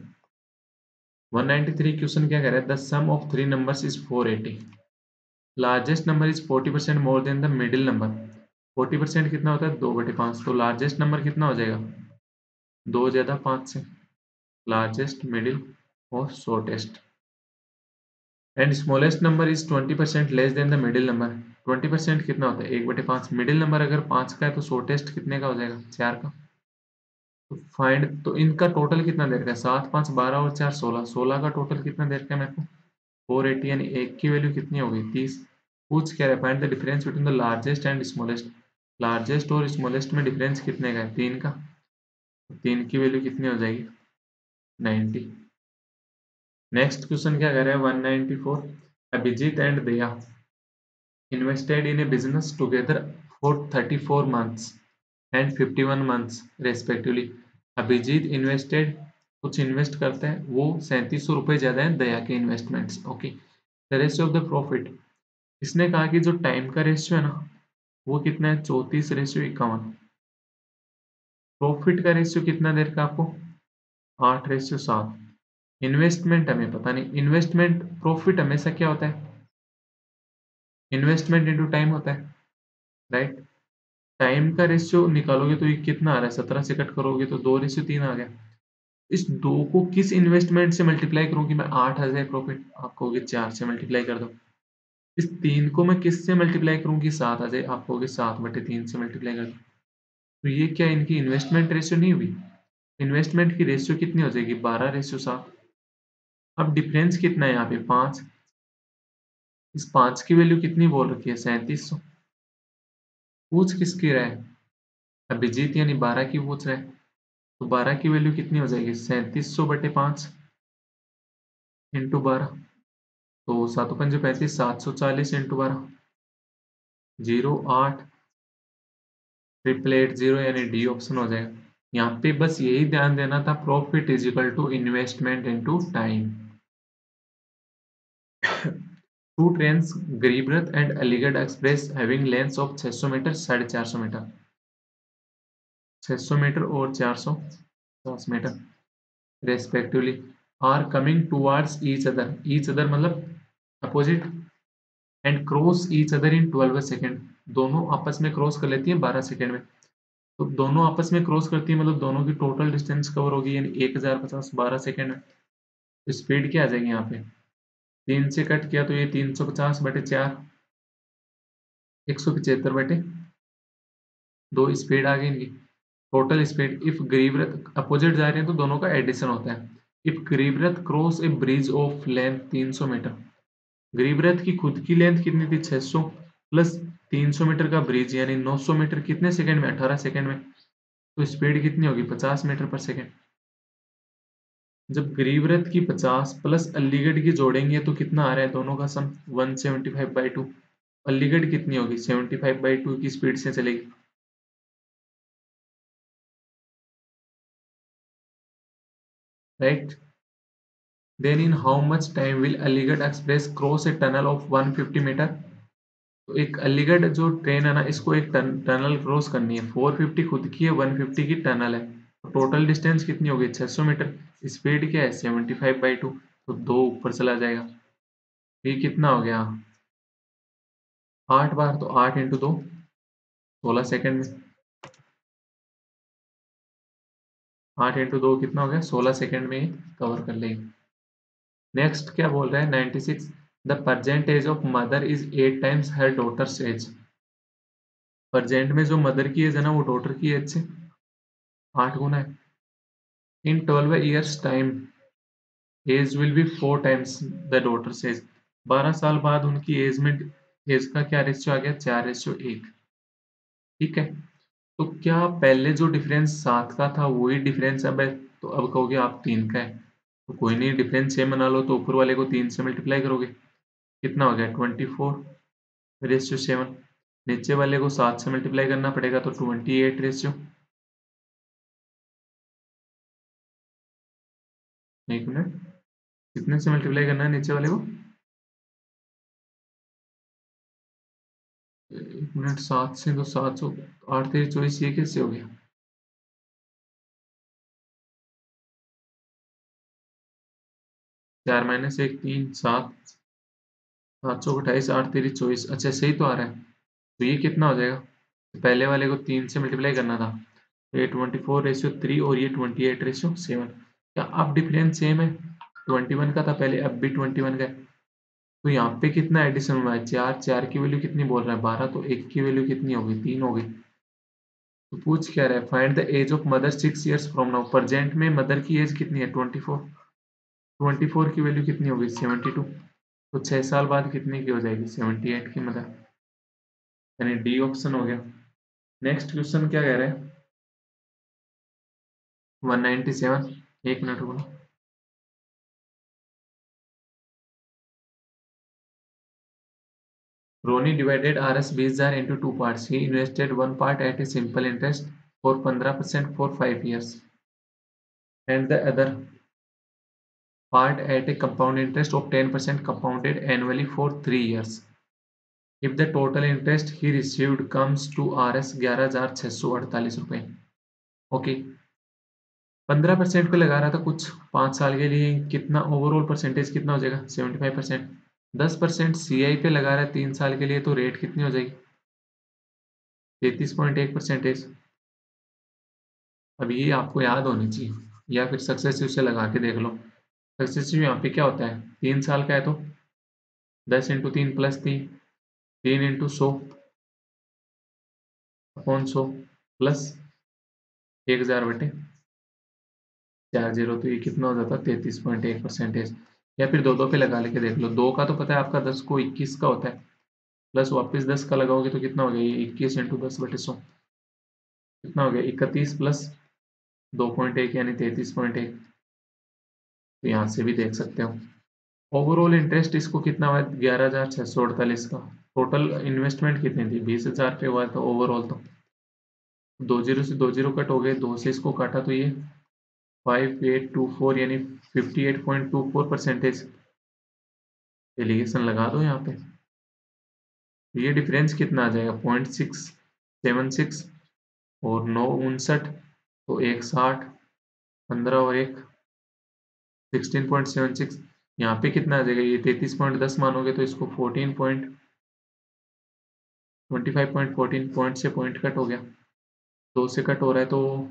193 क्वेश्चन क्या कह रहा है? The sum of three numbers is 480, largest number is 40% more than the middle number. 40% कितना होता है? 2/5। तो लार्जेस्ट नंबर कितना हो जाएगा? 2 ज्यादा 5 से, लार्जेस्ट, मिडिल और shortest. And smallest number is 20% less than the middle number. 20% कितना होता है? 1/5। मिडिल नंबर अगर 5 का है तो शॉर्टेस्ट कितने का हो जाएगा? 4 का। तो फाइंड, तो इनका टोटल कितना दे रखा है? 7 5 12 और 4 16, 16 का टोटल कितना दे रखा है मेरे को? 480, यानी एक की वैल्यू कितनी हो गई? 30। पूछ क्या रहा है? Find the difference between the largest and smallest. Largest और स्मॉलेस्ट में डिफरेंस कितने का है? 3 का। 3 की वैल्यू कितनी हो जाएगी? 90। नेक्स्ट क्वेश्चन क्या कह रहा है? 194। Abhijeet and Daya invested in a business together for 34 months and 51 months respectively. Abhijeet invested, कुछ इन्वेस्ट करता है, वो 3700 रुपये ज्यादा है दया के investments. Okay, the ratio of the profit. इसने कहा कि जो टाइम का रेशियो है ना, वो कितना है? 34:51। प्रॉफिट का रेशियो कितना देर का आपको? 8:7। इन्वेस्टमेंट हमें पता नहीं, इन्वेस्टमेंट प्रॉफिट हमेशा क्या होता है? इन्वेस्टमेंट इंटू टाइम होता है, राइट। टाइम का रेशियो निकालोगे तो ये कितना आ रहा है? 17 से कट करोगे तो 2:3 आ गया। इस 2 को किस इन्वेस्टमेंट से मल्टीप्लाई करूं कि मैं 8,000 प्रॉफिट? आप कहोगे 4 से मल्टीप्लाई कर दो। इस 3 को मैं किस से मल्टीप्लाई करूं कि 7 आ जाए? आप कहोगे 7/3 से मल्टीप्लाई कर दो। तो ये क्या इनकी इन्वेस्टमेंट रेशियो नहीं हुई? इन्वेस्टमेंट की रेशियो कितनी हो जाएगी? 12:7। अब डिफरेंस कितना है यहाँ पे? 5। इस 5 की वैल्यू कितनी बोल रखी है? 3700। पूछ किसकी रहा है? अभिजीत, यानी 12 की पूछ रहा है। तो 12 की वैल्यू कितनी हो जाएगी? 3700/5 इंटू 12। तो 7×5 = 740 इंटू 12, 08 888 यानी डी ऑप्शन हो जाएगा। यहाँ पे बस यही ध्यान देना था, profit is equal to investment into time. Two trains, Garib Rath and Aligarh Express having length of 600 metre, 450 metre, 600 metre और 450 metre respectively, are coming towards each other मतलब opposite, and cross each other in 12 second. दोनों आपस में क्रॉस कर लेती हैं 12 सेकेंड में। तो दोनों आपस में क्रॉस करती है मतलब दोनों की टोटल डिस्टेंस कवर होगी, यानी 1050 12 सेकेंड में। तो स्पीड क्या आ जाएगी यहाँ पे? 3 से कट किया तो ये 350/4, 175/2 स्पीड आ गई इनकी। Total speed if Garibrath opposite जा रहे हैं तो दोनों का एडिशन होता है। If Garibrath cross a bridge of length 300 metre, Garibrath की खुद की लेंथ कितनी थी 600 प्लस 300 मीटर का ब्रिज यानी 900 मीटर कितने सेकंड में 18 सेकंड में, तो स्पीड कितनी होगी 50 मीटर पर सेकंड। जब गरीबरथ की 50 प्लस अलीगढ़ की जोड़ेंगे तो कितना आ रहा है दोनों का सम 175/2। अलीगढ़ कितनी होगी 75/2 की स्पीड से चलेगी, right. Then in how much time will Aligarh express cross a tunnel of 150 metre. तो एक अलीगढ़ जो ट्रेन है ना इसको एक टनल क्रॉस करनी है, 450 खुद की है 150 की टनल है, तो टोटल डिस्टेंस कितनी होगी 600 मीटर। स्पीड क्या है 75/2, तो दो ऊपर चला जाएगा। ये कितना हो गया 8 बार, तो 8 इंटू 2 16 सेकंड में, 8 इंटू 2 कितना हो गया 16 सेकंड में कवर कर लेंगे। नेक्स्ट क्या बोल रहा है 96, the present age of mother is 8 times her daughter's age. Present में जो मदर की एज है ना वो डॉटर की एज से 8 गुना है। In 12 years time age will be 4 times the daughter's age. 12 साल बाद उनकी एज का क्या रेशियो आ गया 4:1। ठीक है, तो क्या पहले जो डिफरेंस 7 का था वही डिफरेंस अब है, तो अब कहोगे आप 3 का है, तो कोई नहीं डिफरेंस सेम बना लो, तो ऊपर वाले को 3 से मल्टीप्लाई करोगे कितना हो गया 24:7। नीचे वाले को 7 से मल्टीप्लाई करना पड़ेगा तो 28 एक मिनट, कितने से मल्टीप्लाई करना है नीचे वाले को, एक मिनट 7 से तो 700, 8 3 24 ये कैसे हो गया 4 - 1 3 7, 728 8 3 24, अच्छा सही तो आ रहा है। तो ये कितना हो जाएगा, तो पहले वाले को 3 से मल्टीप्लाई करना था, तो ये 24:3 और ये 28:7। क्या अब डिफरेंस सेम है, 21 का था पहले अब भी 21 का है। तो यहाँ पे कितना एडिशन हुआ है 4, 4 की वैल्यू कितनी बोल रहा है 12, तो 1 की वैल्यू कितनी होगी 3 हो गई। तो पूछ क्या रहा है find the age of mother 6 years from now. Present में मदर की एज कितनी है 24, 24 की वैल्यू कितनी होगी 72, तो 6 साल बाद कितने की हो जाएगी 78 की मदर, यानी डी ऑप्शन हो गया। नेक्स्ट क्वेश्चन क्या कह रहा है 197, एक मिनट रुको। Ronnie divided Rs 20,000 into two parts. He invested one part at a simple interest for 15% for 5 years and the other part at a compound interest of 10% compounded annually for 3 years. If the total interest he received comes to Rs 11,648 रुपए। ओके, 15% पे लगा रहा था कुछ 5 साल के लिए, कितना ओवरऑल परसेंटेज कितना हो जाएगा 75%। 10% CI पे लगा रहा है 3 साल के लिए, तो रेट कितनी हो जाएगी 33.1%। अब ये आपको याद होनी चाहिए या फिर सक्सेसिव से लगा के देख लो। सक्सेसिव यहाँ पे क्या होता है 3 साल का है तो 10 × 3 + 3, 3 × 100 अपॉन 100 प्लस 1000/40, तो ये कितना हो जाता है 33.1%। या फिर दो दो पे लगा लेके देख लो, दो का तो पता है आपका 10 को 21 का होता है, प्लस वापस 10 का लगाओगे तो कितना हो गया ये 21 × 10/100 कितना हो गया 31 प्लस 2.1 यानी 33.1। तो यहाँ से भी देख सकते हो ओवरऑल इंटरेस्ट इसको कितना हुआ 11,648 का। टोटल इन्वेस्टमेंट कितनी थी 20,000 पे हुआ था ओवरऑल, तो 2 जीरो से 2 जीरो कट हो गए, 2 से इसको काटा तो ये 5824 यानी 58.24% एलिगेशन लगा दो यहाँ पे। तो ये डिफरेंस कितना आ जाएगा 0.676 और 9 59, तो 160, 15 और 1 16.76। यहाँ पे कितना आ जाएगा ये 33.10 मानोगे तो इसको 25.14 पॉइंट से पॉइंट कट हो गया, 2 से कट हो रहा है तो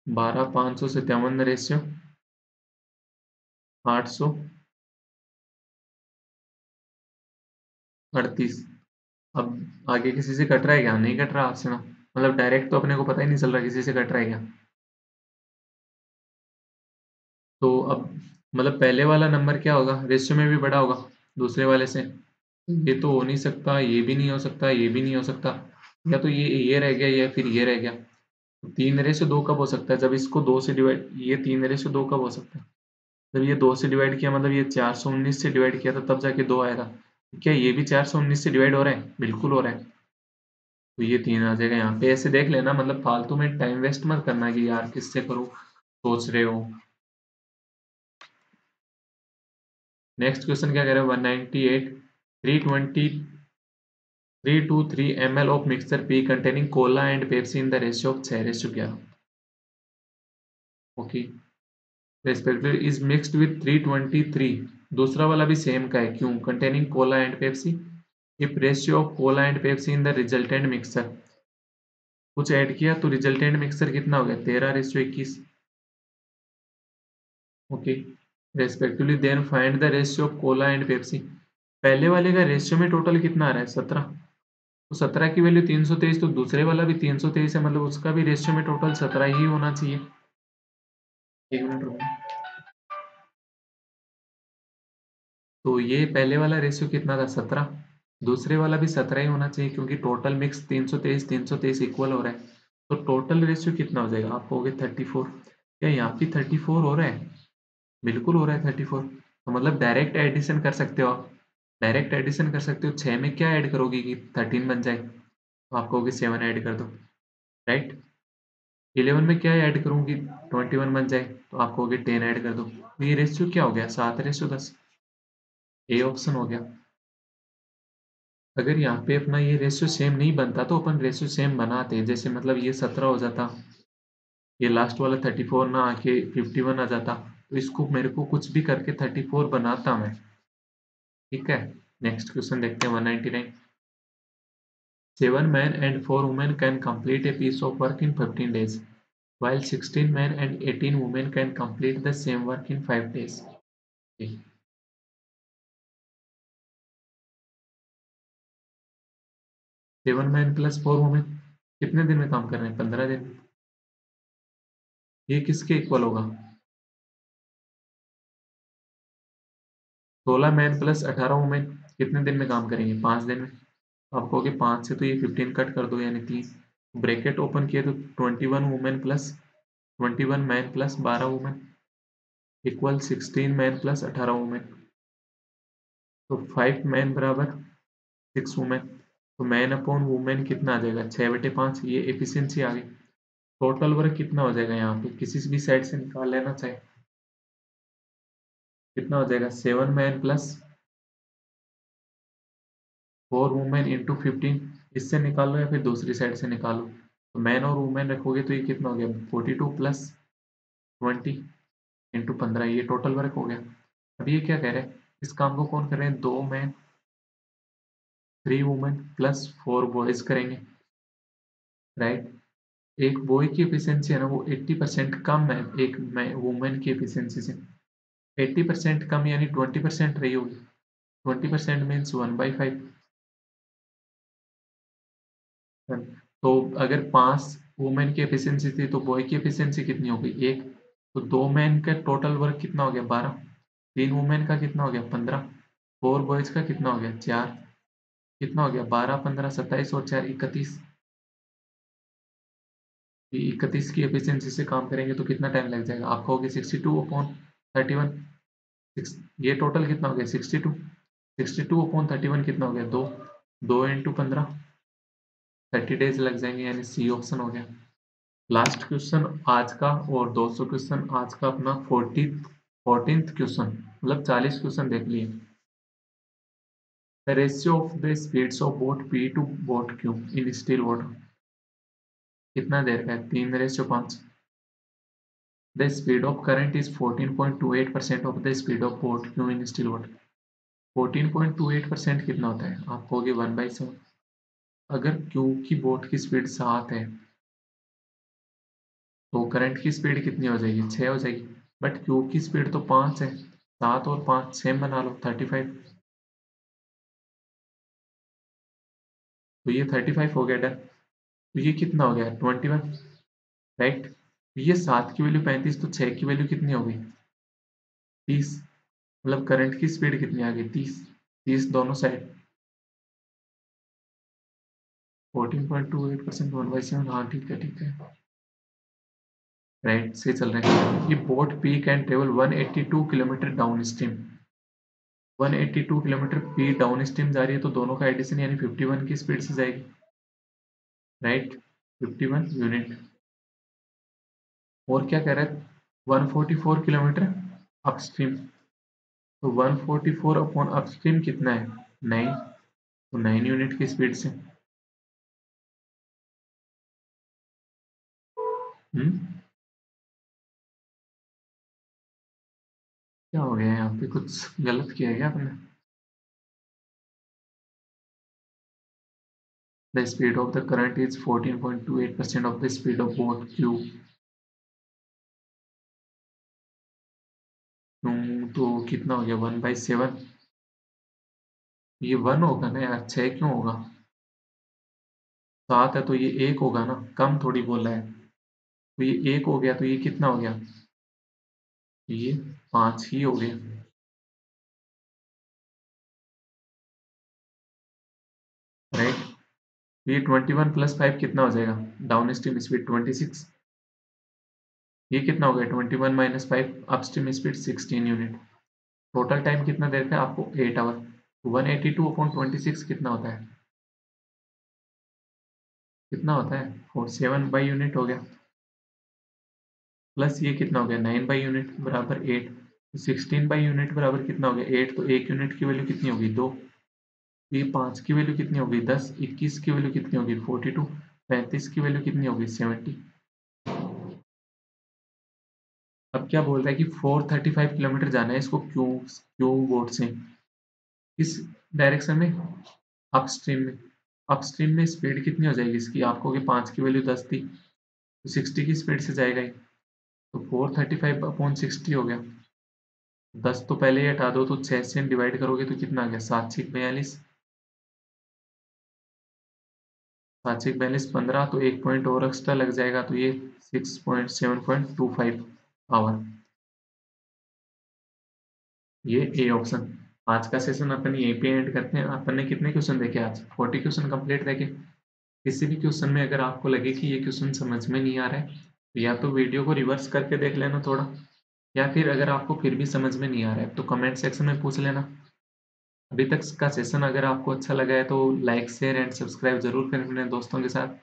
12,557 838। अब आगे किसी से कट रहा है क्या नहीं कट रहा आपसे ना, मतलब डायरेक्ट तो अपने को पता ही नहीं चल रहा किसी से कट रहा है क्या। तो अब मतलब पहले वाला नंबर क्या होगा, रेशियो में भी बड़ा होगा दूसरे वाले से। ये तो हो नहीं सकता, ये भी नहीं हो सकता, ये भी नहीं हो सकता, या तो ये रह गया या फिर ये रह गया। 3:2 कब हो सकता है, जब इसको 2 से डिवाइड, ये 3:2 कब हो सकता है, जब ये 2 से डिवाइड किया, मतलब ये 419 से डिवाइड किया था तब जाके 2 आया था। क्या ये भी 419 से डिवाइड हो रहा है, बिल्कुल हो रहा है। तो ये 3 आ जाएगा यहाँ पे, ऐसे देख लेना, मतलब फालतू में टाइम वेस्ट मत करना कि यार किससे करूँ सोच रहे हो। नेक्स्ट क्वेश्चन क्या कह रहे हैं, 198, 323 ml of mixture P containing cola and Pepsi in the ratio of 6:11. Okay, respectively is mixed with 323, दूसरा वाला भी सेम का है, क्यों, containing cola and Pepsi, if ratio of cola and Pepsi in the resultant mixture, कुछ ऐड किया तो रिजल्टेंट मिक्सचर कितना हो गया, 13:21। Okay, respectively then find the ratio of cola and Pepsi. पहले वाले का रेशियो में टोटल कितना आ रहा है, 17, तो 17 की वैल्यू 323, तो दूसरे वाला भी 323 है, मतलब उसका भी रेशियो में टोटल 17 ही होना चाहिए। एक मिनट रुको, तो ये पहले वाला रेशियो कितना था, 17, दूसरे वाला भी 17 ही होना चाहिए, क्योंकि टोटल मिक्स 323 इक्वल हो रहा है। तो टोटल रेशियो कितना हो जाएगा, आप कहोगे 34, क्या यहाँ पे 34 हो रहा है, बिल्कुल हो रहा है 34। तो मतलब डायरेक्ट एडिशन कर सकते हो आप, डायरेक्ट एडिशन कर सकते हो, 6 में क्या ऐड करोगे कि 13 बन जाए, तो आप कहोगे 7 ऐड कर दो, राइट। 11 में क्या ऐड करूँगी, 21 बन जाए, तो आप कहोगे 10 ऐड कर दो। तो ये रेशियो क्या हो गया, 7:10, ए ऑप्शन हो गया। अगर यहाँ पे अपना ये रेशियो सेम नहीं बनता तो अपन रेशियो सेम बनाते, जैसे मतलब ये 17 हो जाता, ये लास्ट वाला 34 ना आके 51 आ जाता, तो इसको मेरे को कुछ भी करके 34 बनाता मैं। ठीक है, नेक्स्ट क्वेश्चन देखते हैं 199। 7 men and 4 women can complete a piece of work in 15 days, while 16 men and 18 women can complete the same work in 5 days. Okay. 7 men plus 4 women कितने दिन में काम कर रहे हैं, 15 दिन में। ये किसके इक्वल होगा, 16 मैन प्लस 18 वुमेन कितने दिन में काम करेंगे, 5 दिन में। आप कहोगे 5 से तो ये 15 कट कर दो, यानी 30, ब्रैकेट ओपन किए तो 21 women plus 21 man plus 12 women equal 16 man plus 18 women. तो 5 मैन बराबर 6 वुमेन, तो मैन अपॉन वुमेन कितना आ जाएगा, 6/5, ये एफिशिएंसी आ गई। टोटल वर्क कितना हो जाएगा, यहाँ पे किसी भी साइड से निकाल लेना चाहे, कितना हो जाएगा, 7 मैन प्लस 4 वुमेन इंटू 15, इससे निकालो या फिर दूसरी साइड से निकालो, तो मैन और वुमेन रखोगे तो ये कितना हो गया, 42 प्लस 20 इंटू 15, ये टोटल वर्क हो गया। अब ये क्या कह रहे हैं, इस काम को कौन कर रहे हैं, 2 मैन 3 वुमेन प्लस 4 बॉयज करेंगे, राइट। एक बॉय की एफिशिएंसी है ना, वो 80% कम है एक वुमेन की एफिशिएंसी से, 80% कम यानी 20% रही होगी, 20% मीन्स 1/5। तो अगर 5 वुमेन की एफिशिएंसी थी तो बॉय की एफिशिएंसी कितनी हो गई, 1, तो 2 मैन का टोटल वर्क कितना हो गया, 12, 3 वुमेन का कितना हो गया, 15, 4 बॉयज का कितना हो गया, 4, कितना हो गया, 12 15 27 और 4 31, 31 की एफिशिएंसी से काम करेंगे तो कितना टाइम लग जाएगा, आप कहोगे 62/31, ये टोटल कितना हो गया, 62, 62/31 कितना हो गया, 2, 2 इंटू 15, 30 डेज लग जाएंगे, यानी सी ऑप्शन हो गया। लास्ट क्वेश्चन आज का, और 200 क्वेश्चन आज का अपना 14th क्वेश्चन, मतलब 40 क्वेश्चन देख लिए। The ratio of the speeds of boat P to boat Q in still water कितना दे रखा है, 3:5। The speed of current is 14.28% of the speed of boat Q in still water। 14.28% कितना होता है, आप कहोगे 1/7। अगर Q की बोट की स्पीड 7 है तो करंट की स्पीड कितनी हो जाएगी, 6 हो जाएगी, बट Q की स्पीड तो 5 है, 7 और 5 सेम बना लो, 35, तो ये 35 हो गया डन। तो ये कितना हो गया 21, राइट। ये 7 की वैल्यू 35, तो 6 की वैल्यू कितनी हो गई 30। मतलब करंट की स्पीड कितनी आ गई 30, 30 दोनों साइड 14.28% 1/7। हाँ ठीक है ठीक है, राइट से चल रहे हैं। ये boat P can travel 182 kilometre down stream. 182 kilometre P down stream जा रही है, तो दोनों का एडिशन यानी 51 की स्पीड से जाएगी, राइट। 51 यूनिट। और क्या कह रहा है 144 किलोमीटर अपस्ट्रीम। तो 144 अपॉन अपस्ट्रीम कितना है 9, तो 9 यूनिट की स्पीड से। हम्म, क्या हो गया यहाँ पे, कुछ गलत किया है क्या आपने? The speed of the current is 14.28% of the speed of boat Q। तो कितना हो गया 1/7। ये 1 होगा ना यार, 6 क्यों होगा? 7 है तो ये 1 होगा ना, कम थोड़ी बोला है। तो ये 1 हो गया, तो ये कितना हो गया, ये 5 ही हो गया, राइट। ये 21 प्लस 5 कितना हो जाएगा, डाउन स्ट्रीम स्पीड 26। ये कितना हो गया 21 minus 5, upstream speed 16 unit. Total time कितना देर का है आपको 8 आवर। 182 अपॉन 26 कितना होता है, कितना होता है 47 बाई यूनिट हो गया। प्लस ये कितना हो गया 9 बाई यूनिट बराबर 8। 16 बाई यूनिट बराबर कितना हो गया 8, तो 1 यूनिट की वैल्यू कितनी होगी 2। ये 5 की वैल्यू कितनी होगी 10, 21 की वैल्यू कितनी होगी 42, 35 की वैल्यू कितनी होगी 70। अब क्या बोल रहा है कि 435 किलोमीटर जाना है इसको क्यू क्यू बोट से, इस डायरेक्शन में, अपस्ट्रीम में। अपस्ट्रीम में स्पीड कितनी हो जाएगी इसकी, आपको कि 5 की वैल्यू 10 थी, तो 60 की स्पीड से जाएगा ये। तो 435 अपॉन 60 हो गया। 10 तो पहले ही हटा दो, तो 6 से डिवाइड करोगे तो कितना आ गया 7×42। 7×42 15, तो 1 पॉइंट और एक्स्ट्रा लग जाएगा, तो ये 6.7.25 आवर। ये ए ऑप्शन। आज का सेशन अपन यहीं पे एंड करते हैं। अपन ने कितने क्वेश्चन देखे आज, 40 क्वेश्चन कंप्लीट देखे। किसी भी क्वेश्चन में अगर आपको लगे कि ये क्वेश्चन समझ में नहीं आ रहा है, तो या तो वीडियो को रिवर्स करके देख लेना थोड़ा, या फिर अगर आपको फिर भी समझ में नहीं आ रहा है तो कमेंट सेक्शन में पूछ लेना। अभी तक का सेशन अगर आपको अच्छा लगा है तो लाइक शेयर एंड सब्सक्राइब जरूर करें अपने दोस्तों के साथ।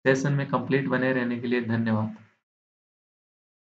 सेशन में कंप्लीट बने रहने के लिए धन्यवाद।